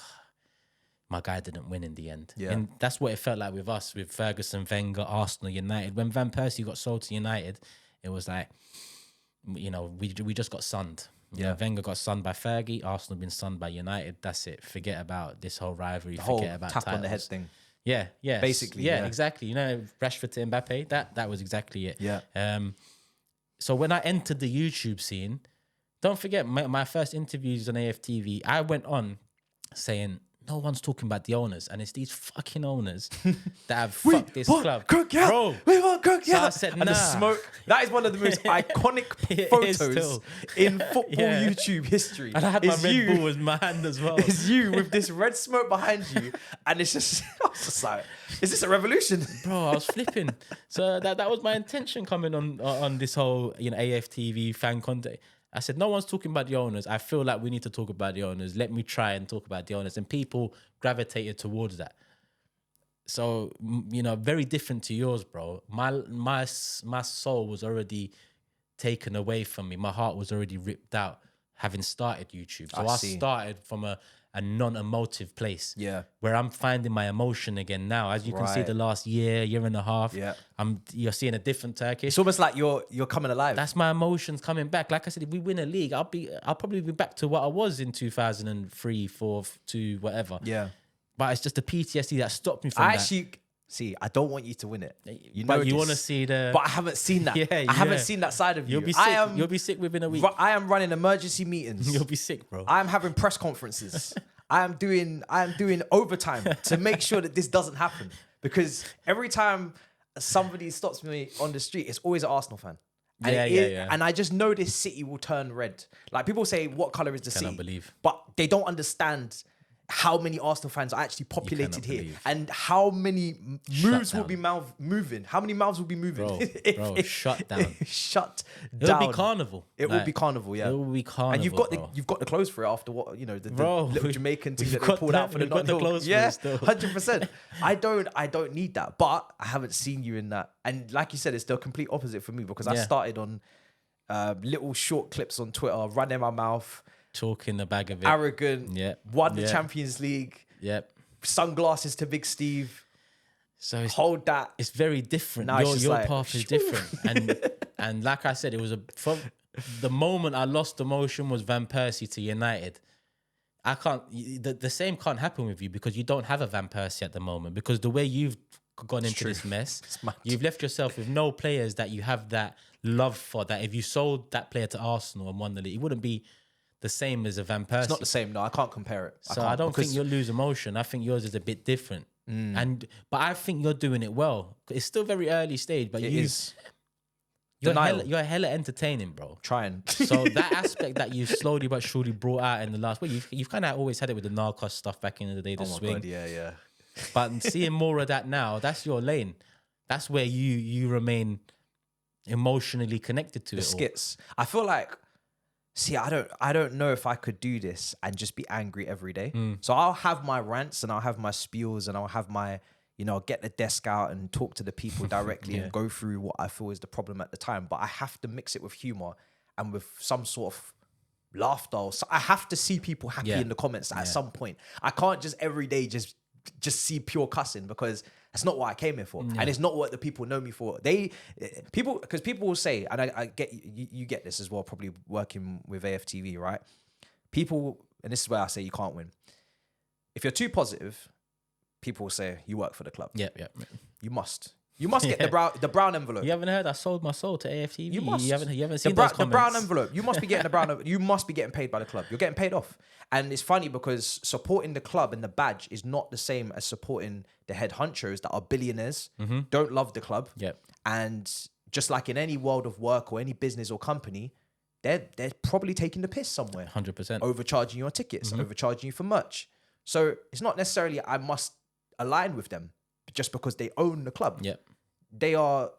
my guy didn't win in the end. Yeah. And that's what it felt like with us, with Ferguson, Wenger, Arsenal, United. When Van Persie got sold to United, it was like, we just got sunned. Wenger got sunned by Fergie, Arsenal been sunned by United. That's it. Forget about this whole rivalry. Forget about tap titles. On the head thing. Yeah, yeah. Basically. Yeah, exactly. Rashford to Mbappe, that was exactly it. Yeah. So when I entered the YouTube scene, don't forget my first interviews on AFTV, I went on saying, no one's talking about the owners, and it's these fucking owners that have fucked this club. Bro, we want Cook, so I said, nah. And the smoke, that is one of the most iconic photos in football YouTube history. And I had my Red Bull in my hand as well. It's you with this red smoke behind you, and it's just, I was just like, is this a revolution? Bro, I was flipping. So that was my intention coming on this whole AFTV fan content. I said, no one's talking about the owners. I feel like we need to talk about the owners. Let me try and talk about the owners. And people gravitated towards that. So, very different to yours, bro. My soul was already taken away from me. My heart was already ripped out having started YouTube. So I started from a non-emotive place. Yeah. Where I'm finding my emotion again now. As you can see, the last year and a half, you're seeing a different Turkish. It's almost like you're coming alive. That's my emotions coming back. Like I said, if we win a league, I'll probably be back to what I was in 2003, 4, 2, whatever. Yeah. But it's just the PTSD that stopped me from that. See, I don't want you to win it. But you want to see the... But I haven't seen that. I haven't seen that side of you. You'll be sick. You'll be sick within a week. I am running emergency meetings. You'll be sick, bro. I am having press conferences. I am doing overtime to make sure that this doesn't happen. Because every time somebody stops me on the street, it's always an Arsenal fan. And And I just know this city will turn red. Like people say, what color is the city? Believe. But they don't understand how many Arsenal fans are actually populated here, believe. and how many moves will down. be moving. How many mouths will be moving? Bro, shut down. Shut It'll down. be carnival. It will be carnival, yeah. It will be carnival. And bro. you've got the clothes for it after what, you know, the Bro, little Jamaican thing we've that they got pulled out for the we've got the Notting Hill. clothes for Yeah, it still. 100%. I don't need that, but I haven't seen you in that. And like you said, it's the complete opposite for me because I started on little short clips on Twitter, running my mouth, talking the bag of it, arrogant, won the Champions League, sunglasses to Big Steve. So hold that. It's very different. Now Your like, path is different, and like I said, it was from the moment I lost the motion was Van Persie to United. I can't. The same can't happen with you because you don't have a Van Persie at the moment. Because the way you've gone into this mess, you've left yourself with no players that you have that love for. That if you sold that player to Arsenal and won the league, it wouldn't be the same as a Van Persie. It's not the same. No, I can't compare it. So I don't think you'll lose emotion. I think yours is a bit different. But I think you're doing it well. It's still very early stage, but you're hella entertaining, bro. Trying. So that aspect that you slowly but surely brought out in the last, well, you've kind of always had it with the Narcos stuff back in the day, the swing. God, yeah. But seeing more of that now, that's your lane. That's where you remain emotionally connected to the it. Skits. I feel like, see, I don't know if I could do this and just be angry every day. So I'll have my rants and I'll have my spiels and I'll have my, you know, get the desk out and talk to the people directly and go through what I feel is the problem at the time. But I have to mix it with humor and with some sort of laughter. So I have to see people happy in the comments at some point. I can't just every day just see pure cussing because that's not what I came here for. And it's not what the people know me for. Because people will say, and I get, you get this as well, probably working with AFTV, right? People, and this is where I say you can't win. If you're too positive, people will say you work for the club. Yeah. You must get the brown envelope. You haven't heard I sold my soul to AFTV. You must. You haven't seen the brown envelope. You must be getting the brown. You must be getting paid by the club. You're getting paid off. And it's funny because supporting the club and the badge is not the same as supporting the head honchos that are billionaires, don't love the club. Yep. And just like in any world of work or any business or company, they're probably taking the piss somewhere. 100%. Overcharging your tickets, overcharging you for merch. So it's not necessarily I must align with them just because they own the club. Yep. They are,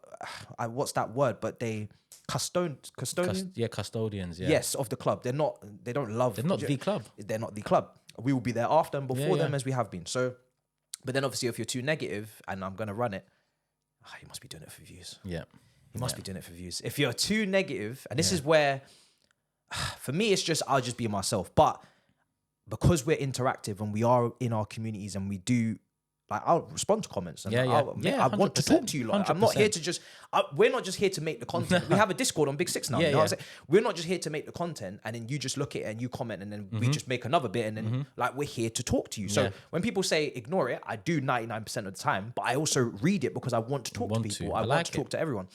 what's that word? But they custodians. Custodians. Yeah. Yes, of the club. They don't love. They're not the club. They're not the club. We will be there after and before them as we have been. So, but then obviously if you're too negative and I'm going to run it, you must be doing it for views. Yeah. You must be doing it for views. If you're too negative, and this is where, for me, it's just, I'll just be myself. But because we're interactive and we are in our communities and we do, like, I'll respond to comments and I want to talk to you. Like, I'm not here to just, we're not just here to make the content. We have a Discord on Big Six now. You know what I'm saying? We're not just here to make the content and then you just look at it and you comment and then we just make another bit and then like we're here to talk to you. So when people say ignore it, I do 99% of the time, but I also read it because I want to talk to people. I want to talk to everyone.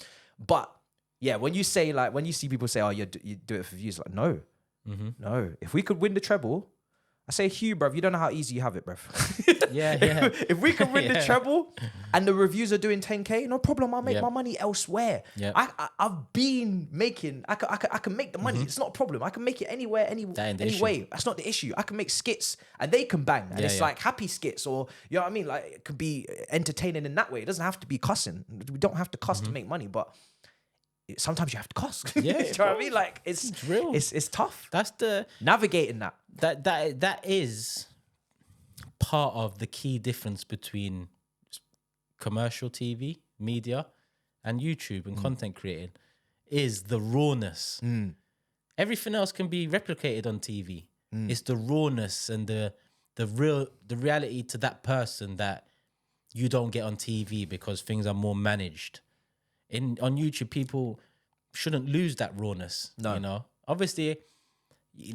But yeah, when you say like, when you see people say, oh, you do it for views, like, no. If we could win the treble, I say, Hugh, bruv, you don't know how easy you have it, bruv. If we can win the treble and the reviews are doing 10K, no problem. I'll make my money elsewhere. I've been making, I can make the money. It's not a problem. I can make it anywhere, any way. That's not the issue. I can make skits and they can bang. And it's like happy skits or, you know what I mean? Like it could be entertaining in that way. It doesn't have to be cussing. We don't have to cuss to make money, but sometimes you have to cuss. Yeah, you know what I mean? Like it's real. It's tough. That's the navigating that. That is part of the key difference between commercial TV, media, and YouTube and content creating is the rawness. Everything else can be replicated on TV. It's the rawness and the reality to that person that you don't get on TV because things are more managed. On YouTube, people shouldn't lose that rawness. No. You know, obviously,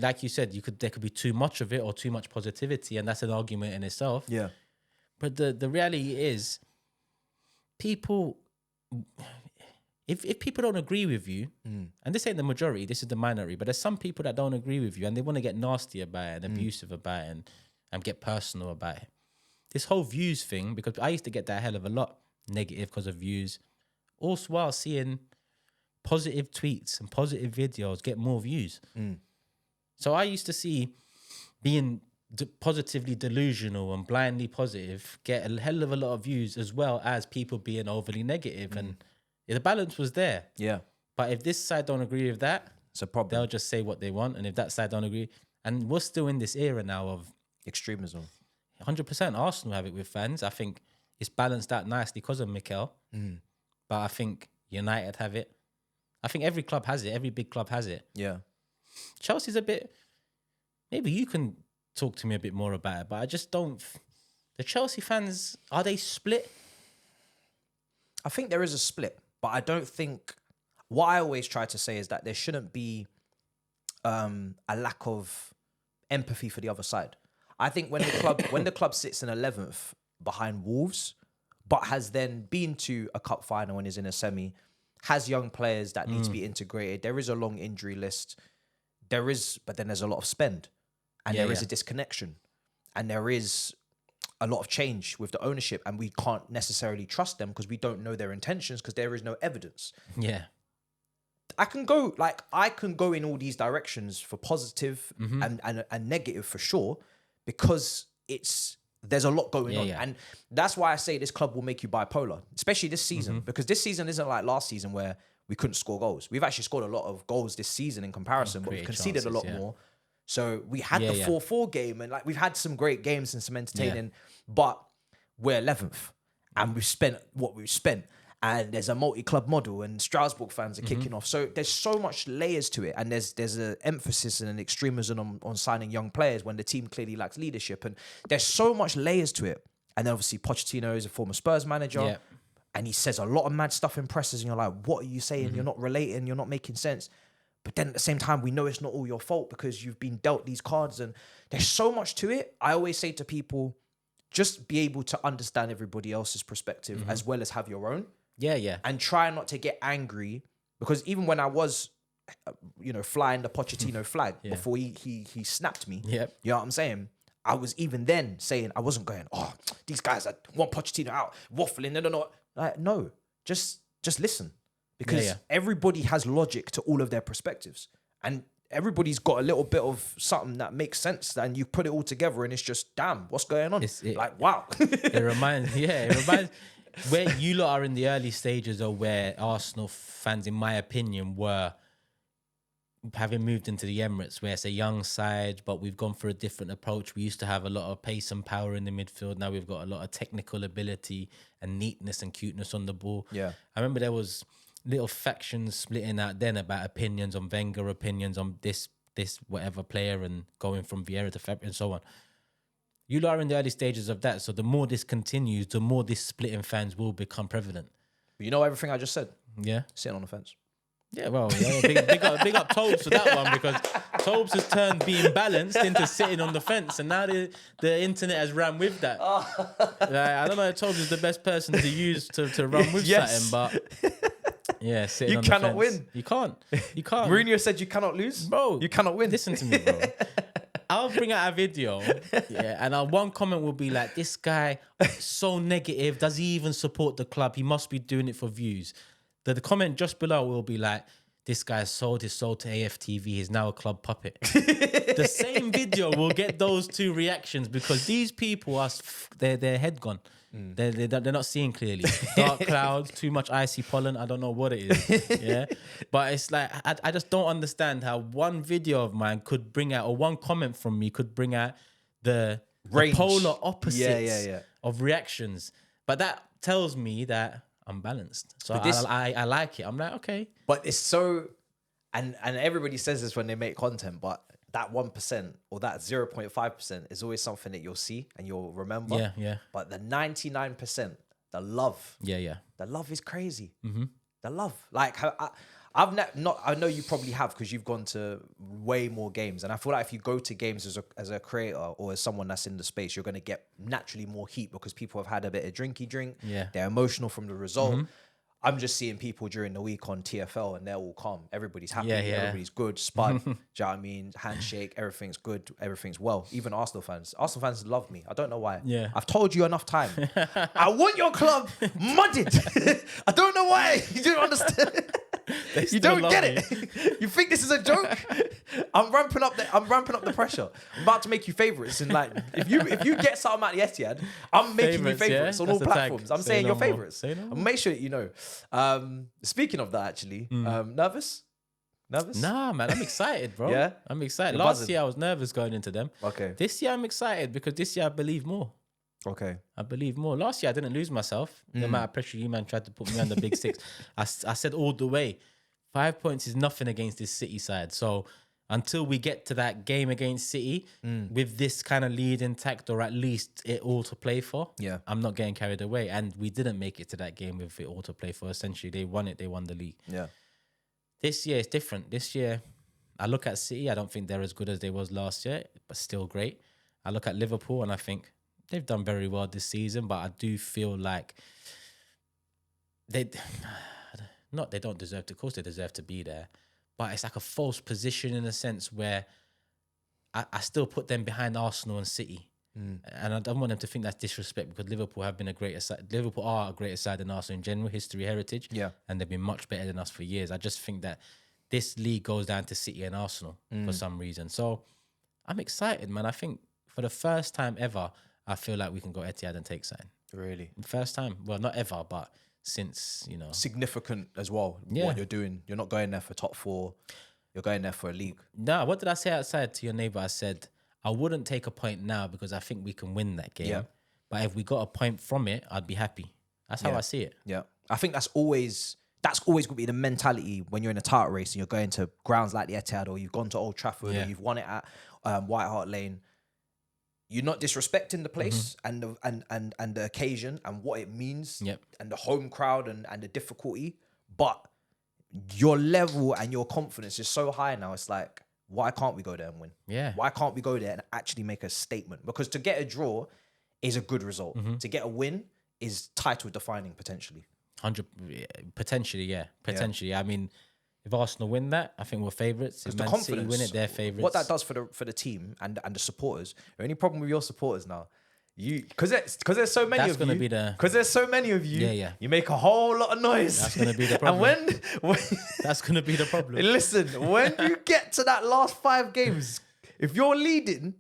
like you said, there could be too much of it or too much positivity, and that's an argument in itself. Yeah. But the reality is, people, if people don't agree with you, and this ain't the majority, this is the minority, but there's some people that don't agree with you and they want to get nasty about it and abusive about it and get personal about it. This whole views thing, because I used to get that a hell of a lot negative because of views. Also while seeing positive tweets and positive videos get more views. So I used to see being positively delusional and blindly positive get a hell of a lot of views, as well as people being overly negative. And the balance was there. Yeah. But if this side don't agree with that, It's a problem. they'll just say what they want. And if that side don't agree, and we're still in this era now of Extremism. 100% Arsenal have it with fans. I think it's balanced out nicely because of Mikel. But I think United have it. I think every club has it. Every big club has it. Yeah. Chelsea's a bit... Maybe you can talk to me a bit more about it, but I just don't... The Chelsea fans, are they split? I think there is a split, but I don't think... What I always try to say is that there shouldn't be a lack of empathy for the other side. I think when the club sits in 11th behind Wolves, but has then been to a cup final and is in a semi, has young players that need to be integrated. There is a long injury list. But then there's a lot of spend, and there is a disconnection, and there is a lot of change with the ownership, and we can't necessarily trust them because we don't know their intentions because there is no evidence. Yeah. I can go in all these directions for positive and negative for sure, because there's a lot going on. Yeah. And that's why I say this club will make you bipolar, especially this season, because this season isn't like last season where we couldn't score goals. We've actually scored a lot of goals this season in comparison, but we've conceded a lot more. So we had the 4-4 game, and like we've had some great games and some entertaining, but we're 11th and we've spent what we've spent. And there's a multi-club model, and Strasbourg fans are kicking off. So there's so much layers to it, and there's an emphasis and an extremism on signing young players when the team clearly lacks leadership. And there's so much layers to it. And then obviously Pochettino is a former Spurs manager, and he says a lot of mad stuff in presses, and you're like, what are you saying? You're not relating, you're not making sense. But then at the same time, we know it's not all your fault because you've been dealt these cards, and there's so much to it. I always say to people, just be able to understand everybody else's perspective as well as have your own. Yeah. And try not to get angry, because even when I was, flying the Pochettino flag before he snapped me, you know what I'm saying? I was even then saying, I wasn't going, oh, these guys want Pochettino out, waffling, no. Like, no, just listen, because everybody has logic to all of their perspectives, and everybody's got a little bit of something that makes sense, and you put it all together, and it's just, damn, what's going on? Like, wow. It reminds. Where you lot are in the early stages of where Arsenal fans, in my opinion, were having moved into the Emirates, where it's a young side, but we've gone for a different approach. We used to have a lot of pace and power in the midfield. Now we've got a lot of technical ability and neatness and cuteness on the ball. Yeah, I remember there was little factions splitting out then about opinions on Wenger, opinions on this whatever player, and going from Vieira to Fabregas and so on. You lot are in the early stages of that, so the more this continues, the more this splitting fans will become prevalent. You know everything I just said? Yeah. Sitting on the fence. Yeah, well, big up Thabz for that one, because Thabz has turned being balanced into sitting on the fence, and now the internet has ran with that. Like, I don't know if Thabz is the best person to use to run with something, but yeah, sitting on the fence. You cannot win. You can't. Mourinho said you cannot lose? Bro. You cannot win. Listen to me, bro. I'll bring out a video, and one comment will be like, this guy, so negative. Does he even support the club? He must be doing it for views. The comment just below will be like, this guy sold his soul to AFTV. He's now a club puppet. The same video will get those two reactions, because these people are, their head gone. They're not seeing clearly. Dark clouds, too much icy pollen. I don't know what it is. Yeah, but it's like I just don't understand how one video of mine could bring out, or one comment from me could bring out the polar opposites of reactions. But that tells me that I'm balanced. So I like it. I'm like, okay. But it's so, and everybody says this when they make content, but that 1% or that 0.5% is always something that you'll see and you'll remember. Yeah. But the 99%, the love. Yeah. The love is crazy. The love. Like, I know you probably have, because you've gone to way more games. And I feel like if you go to games as a creator or as someone that's in the space, you're going to get naturally more heat, because people have had a bit of drinky drink. Yeah. They're emotional from the result. I'm just seeing people during the week on TFL, and they're all calm. Everybody's happy. Everybody's good. Spud. Do you know what I mean? Handshake. Everything's good. Everything's well. Even Arsenal fans. Arsenal fans love me. I don't know why. Yeah. I've told you enough time. I want your club mudded. I don't know why. You don't understand. You don't get it. You think this is a joke? I'm ramping up the pressure. I'm about to make you favorites, and like if you get something out of the Etihad, I'm making you Favourites, yeah? favorites on all That's the tag. platforms. I'm Say saying no your more. favorites. Say no I'll more. make sure that you know. Speaking of that, actually, nervous? Nah, man, I'm excited, bro. Yeah? I'm excited. You're Last buzzing. year I was nervous going into them. Okay. This year I'm excited because this year I believe more. Okay. I believe more. Last year I didn't lose myself. No matter how pressure you man tried to put me on the big six. I said all the way, 5 points is nothing against this City side. So until we get to that game against City with this kind of lead intact, or at least it all to play for, Yeah. I'm not getting carried away. And we didn't make it to that game with it all to play for. Essentially, they won it. They won the league. Yeah. This year it's different. This year, I look at City. I don't think they're as good as they was last year, but still great. I look at Liverpool and I think they've done very well this season, but I do feel like they don't deserve to. Of course, they deserve to be there, but it's like a false position in a sense where I still put them behind Arsenal and City. And I don't want them to think that's disrespect because Liverpool have been a greater side. Liverpool are a greater side than Arsenal in general, history, heritage. Yeah. And they've been much better than us for years. I just think that this league goes down to City and Arsenal for some reason. So I'm excited, man. I think for the first time ever, I feel like we can go Etihad and take something. Really First time. Well, not ever, but since, you know. significant as well. Yeah. What you're doing. You're not going there for top 4. You're going there for a league. No, what did I say outside to your neighbor? I said, I wouldn't take a point now because I think we can win that game. Yeah. But if we got a point from it, I'd be happy. That's how I see it. Yeah. I think that's always going to be the mentality when you're in a title race and you're going to grounds like the Etihad, or you've gone to Old Trafford, or you've won it at White Hart Lane. You're not disrespecting the place and the occasion and what it means and the home crowd and the difficulty, but your level and your confidence is so high now. It's like, why can't we go there and win? Yeah. Why can't we go there and actually make a statement? Because to get a draw is a good result. To get a win is title defining potentially. 100, potentially, yeah. Potentially. I mean, if Arsenal win that, I think we're favourites. If The Man City confidence, win it, they're favourites. what that does for the team and the supporters. The only problem with your supporters now, because there's so many That's of gonna you. be the- Because there's so many of you. Yeah. You make a whole lot of noise. That's gonna be the problem. And when That's going to be the problem. listen, when you get to that last 5 games, if you're leading,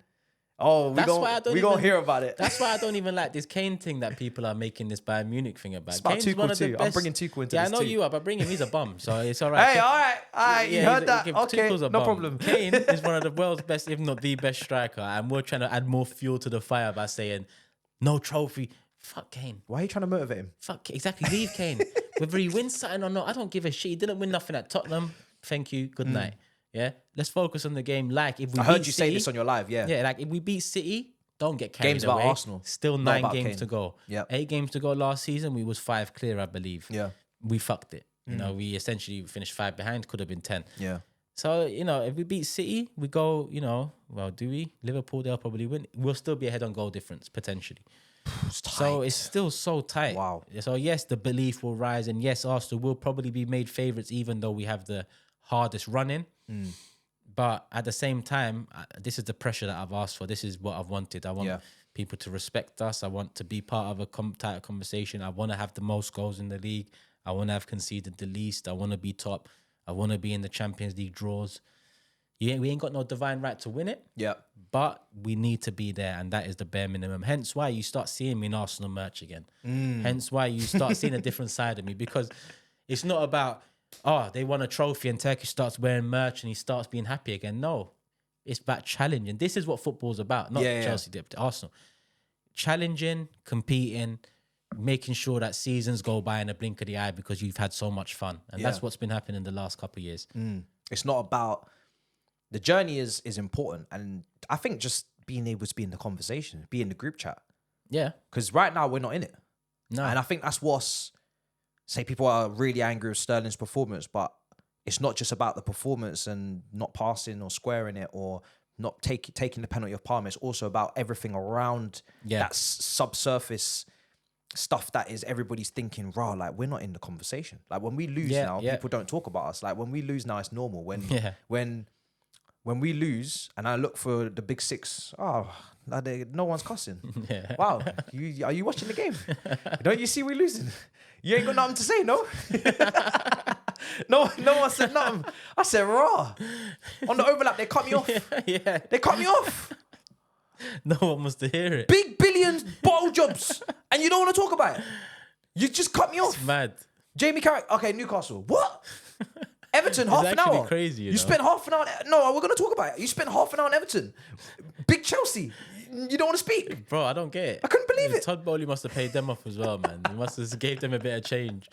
we gonna hear about it. That's why I don't even like this Kane thing that people are making this Bayern Munich thing about. It's about Kane's Tuchel one of the too. I'm best- bringing Tuchel into Yeah, this I know too. you are, but bring him. He's a bum, so it's all right. Hey, all right, you heard that? Okay, Tuchel's a no bum. problem. Kane is one of the world's best, if not the best striker, and we're trying to add more fuel to the fire by saying, no trophy. Fuck Kane. Why are you trying to motivate him? Fuck, exactly. Leave Kane. Whether he wins something or not, I don't give a shit. He didn't win nothing at Tottenham. Thank you. Good night. Yeah, let's focus on the game. Like if we I heard beat you City, say this on your live. Yeah. yeah, like if we beat City, don't get carried Games about away. Arsenal, Still not 9 about games Kane. to go. Yep. 8 games to go last season. We was 5 clear, I believe. Yeah. We fucked it. You know, we essentially finished 5 behind. Could have been 10. Yeah. So, you know, if we beat City, we go, you know, well, do we? Liverpool, they'll probably win. We'll still be ahead on goal difference, potentially. So it's still so tight. Wow. So yes, the belief will rise, and yes, Arsenal will probably be made favourites, even though we have the hardest running. But at the same time, this is the pressure that I've asked for. This is what I've wanted. I want people to respect us. I want to be part of a tighter conversation. I want to have the most goals in the league. I want to have conceded the least. I want to be top. I want to be in the Champions League draws. We ain't got no divine right to win it. Yeah. But we need to be there, and that is the bare minimum. Hence why you start seeing me in Arsenal merch again. Hence why you start seeing a different side of me, because it's not about, they won a trophy and Turkish starts wearing merch and he starts being happy again. No, it's about challenging. This is what football's about, not Chelsea, Arsenal. Challenging, competing, making sure that seasons go by in a blink of the eye because you've had so much fun. And that's what's been happening the last couple of years. It's not about... The journey is important, and I think just being able to be in the conversation, be in the group chat. Yeah. Because right now we're not in it. No. And I think that's what's... Say people are really angry with Sterling's performance, but it's not just about the performance and not passing or squaring it or not taking the penalty of Palmer. It's also about everything around that subsurface stuff that is everybody's thinking, raw, like we're not in the conversation. Like when we lose now, people don't talk about us. Like when we lose now, it's normal. When we lose and I look for the big 6, no one's cussing. Wow, are you watching the game? Don't you see we're losing? You ain't got nothing to say, no? No one said nothing. I said, raw. On the overlap, they cut me off. Yeah. They cut me off. No one wants to hear it. Big billions bottle jobs. And you don't want to talk about it. You just cut me off. It's mad. Jamie Carragher. Okay, Newcastle. What? Everton, half an actually hour. crazy, you know? spent half an hour. No, we're going to talk about it. You spent half an hour in Everton. Big Chelsea. You don't want to speak. Bro, I don't get it. I couldn't believe it. Todd Bowley must have paid them off as well, man. He must have gave them a bit of change.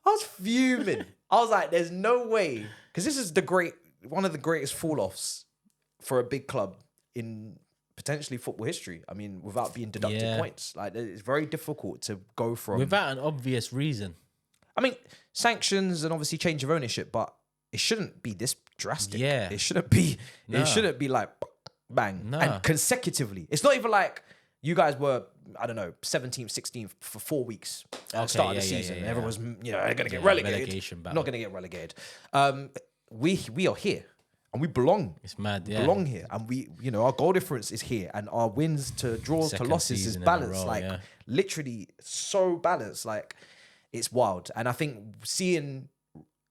I was fuming. I was like, there's no way. Because this is one of the greatest fall-offs for a big club in potentially football history. I mean, without being deducted points. Like, it's very difficult to go from... Without an obvious reason. I mean, sanctions and obviously change of ownership, but it shouldn't be this drastic. Yeah. It shouldn't be... Nah. It shouldn't be like... Bang. Nah. And consecutively. It's not even like you guys were, I don't know, 17th, 16th for 4 weeks at the start of the season. yeah. Everyone's, they're going to get relegated. Relegation battle. Not going to get relegated. We are here and we belong. It's mad, We belong here. And we, our goal difference is here. And our wins to draws Second to losses is season in a balanced. row, Literally so balanced. Like, it's wild. And I think seeing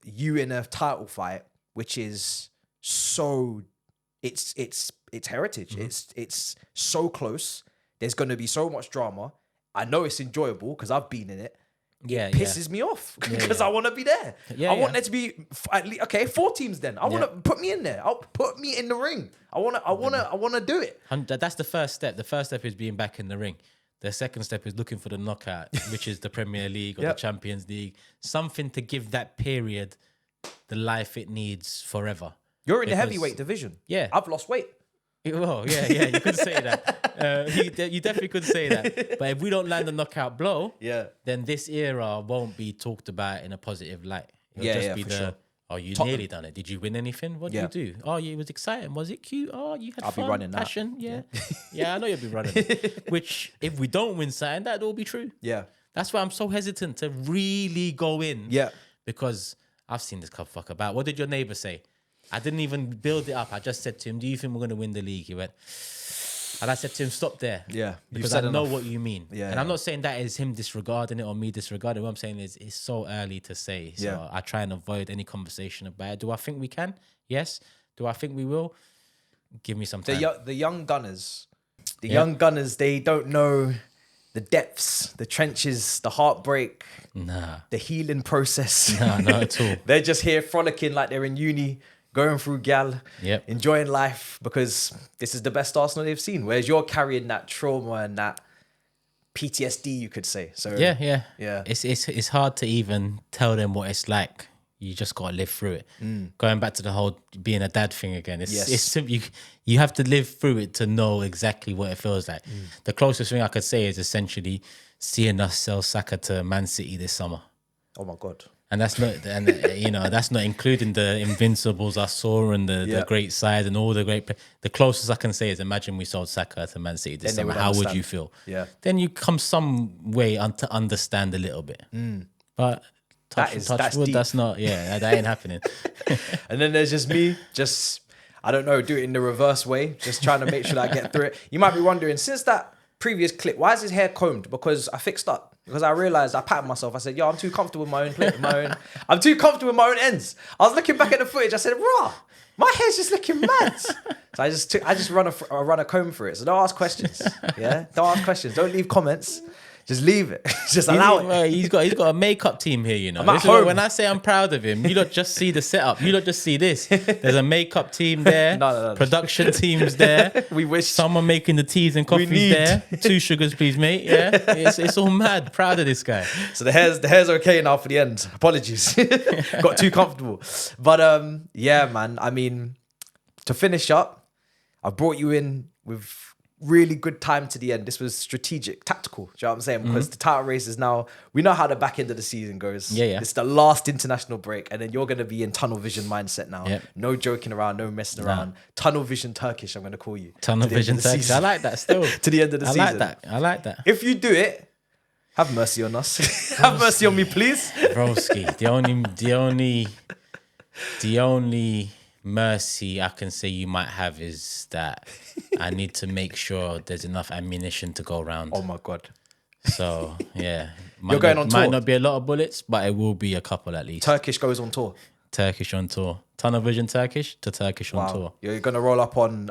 you in a title fight, which is so... It's heritage. Mm-hmm. It's so close. There's going to be so much drama. I know it's enjoyable because I've been in it. Yeah, It pisses me off because I want to be there. I want there to be at least, 4 teams. Then I want to put me in there. I'll put me in the ring. I want to do it. That's the first step. The first step is being back in the ring. The second step is looking for the knockout, which is the Premier League or the Champions League. Something to give that period the life it needs forever. You're in the heavyweight division. Yeah. I've lost weight. Well, yeah, you could say that. You definitely could say that. But if we don't land a knockout blow, then this era won't be talked about in a positive light. It'll just be sure. Oh, you nearly done it. Did you win anything? What did you do? Oh, it was exciting. Was it cute? Oh, you had fun, be running passion. That. Yeah, I know you'll be running it. Which, if we don't win something, that'd all be true. Yeah. That's why I'm so hesitant to really go in. Yeah. Because I've seen this club fuck about. What did your neighbour say? I didn't even build it up. I just said to him, do you think we're going to win the league? He went, and I said to him, stop there. Yeah. Because I know what you mean. Yeah, and I'm not saying that is him disregarding it or me disregarding it. What I'm saying is it's so early to say. So I try and avoid any conversation about it. Do I think we can? Yes. Do I think we will? Give me some time. The young gunners, young gunners, they don't know the depths, the trenches, the heartbreak, the healing process. Nah, not at all. They're just here frolicking like they're in uni, going through gal, enjoying life because this is the best Arsenal they've seen. Whereas you're carrying that trauma and that PTSD, you could say. So yeah. It's hard to even tell them what it's like. You just gotta live through it. Going back to the whole being a dad thing again, it's simple. You have to live through it to know exactly what it feels like. The closest thing I could say is essentially seeing us sell Saka to Man City this summer. Oh my God. And that's not, that's not including the Invincibles I saw and the great side and all the great. The closest I can say is imagine we sold Saka to Man City this summer. How would you feel? Yeah. Then you come some way to understand a little bit. But touch wood, deep. that's not. Yeah, that ain't happening. And then there's just me, I don't know, do it in the reverse way, just trying to make sure that I get through it. You might be wondering, since that previous clip, why is his hair combed? Because I fixed up. Because I realised, I patted myself. I said, yo, I'm too comfortable with my own plate, I'm too comfortable with my own ends. I was looking back at the footage. I said, rah, my hair's just looking mad. So I just run a comb through it. So don't ask questions. Yeah, don't ask questions. Don't leave comments. Just leave it. Just allow it. He's got a makeup team here, you know. When I say I'm proud of him, you don't just see the setup. You don't just see this. There's a makeup team there. No. Production team's there. We wish someone making the teas and coffees there. 2 sugars, please, mate. Yeah, it's all mad. Proud of this guy. So the hair's okay now for the end. Apologies. Got too comfortable. But yeah, man. I mean, to finish up, I brought you in with really good time to the end. This was strategic, tactical. Do you know what I'm saying? Because the title race is now, we know how the back end of the season goes. Yeah. It's the last international break, and then you're going to be in tunnel vision mindset now. Yep. No joking around, no messing around. Tunnel vision Turkish, I'm going to call you. Tunnel vision Turkish. I like that still. To the end of the season. I like that. If you do it, have mercy on us. Have mercy on me, please. Broski, the only mercy I can say you might have is that I need to make sure there's enough ammunition to go around. Oh my God. So yeah, You're going on tour. Might not be a lot of bullets, but it will be a couple at least. Turkish goes on tour. Turkish on tour. Tunnel Vision Turkish to Turkish on tour. You're going to roll up on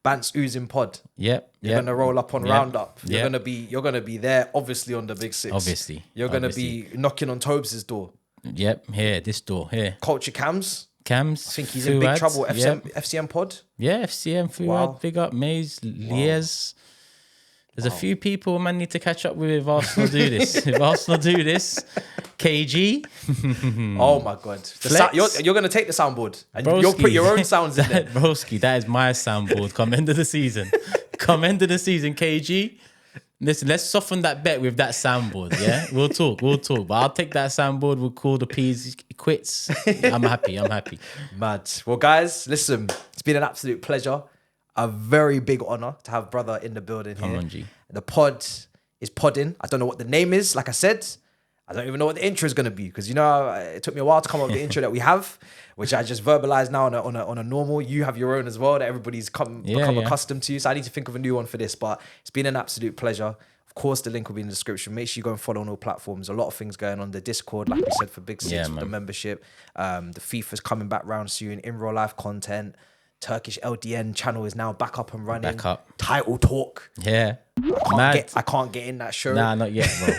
Bant's Oozing Pod. Yep. You're going to roll up on Roundup. You're Yep. going to be there, obviously, on the Big Six. Obviously. You're going to be knocking on Thabz's door. Yep. Here, this door. Here. Culture Cams. Cams. I think he's in big trouble. FCM Pod. Yeah, FCM, Fuad, big up, Maze, Liez. There's a few people man need to catch up with if Arsenal do this. If Arsenal do this, KG. Oh my God. You're going to take the soundboard and you'll put your own sounds in there. Broski, that is my soundboard. Come end of the season. Come end of the season, KG. Listen, let's soften that bet with that soundboard, yeah? We'll talk. But I'll take that soundboard. We'll call the P's quits. I'm happy. Mad. Well, guys, listen, it's been an absolute pleasure. A very big honor to have brother in the building here. Come on, G. The pod is podding. I don't know what the name is. Like I said, I don't even know what the intro is going to be because, you know, it took me a while to come up with the intro that we have, which I just verbalized now on a normal. You have your own as well that everybody's become accustomed to. So I need to think of a new one for this, but it's been an absolute pleasure. Of course, the link will be in the description. Make sure you go and follow on all platforms. A lot of things going on. The Discord, like we said, for Big Six, with the membership. The FIFA's coming back round soon. In real life content. Turkish LDN channel is now back up and running. Back up. Title Talk. Yeah. I can't get in that show. Nah, not yet, bro.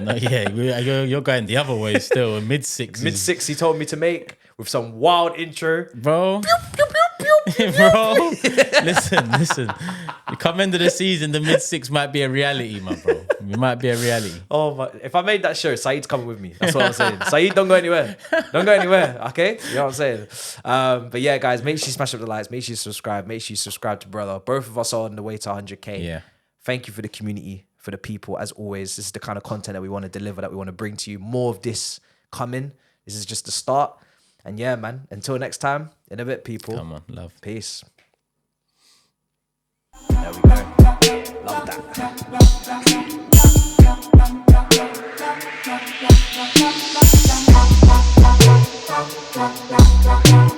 Not yet. You're going the other way still. Mid-6. Mid-6 he told me to make with some wild intro. Bro. Bro. Listen. You come into the season, the mid-6 might be a reality, my bro. It might be a reality. Oh, my. If I made that show, Saeed's coming with me. That's what I'm saying. Saeed, don't go anywhere. Okay? You know what I'm saying? But yeah, guys, make sure you smash up the likes. Make sure you subscribe. Make sure you subscribe to brother. Both of us are on the way to 100K. Yeah. Thank you for the community, for the people. As always, this is the kind of content that we want to deliver, that we want to bring to you. More of this coming. This is just the start. And yeah, man, until next time, in a bit, people. Come on, love. Peace. There we go. Love that.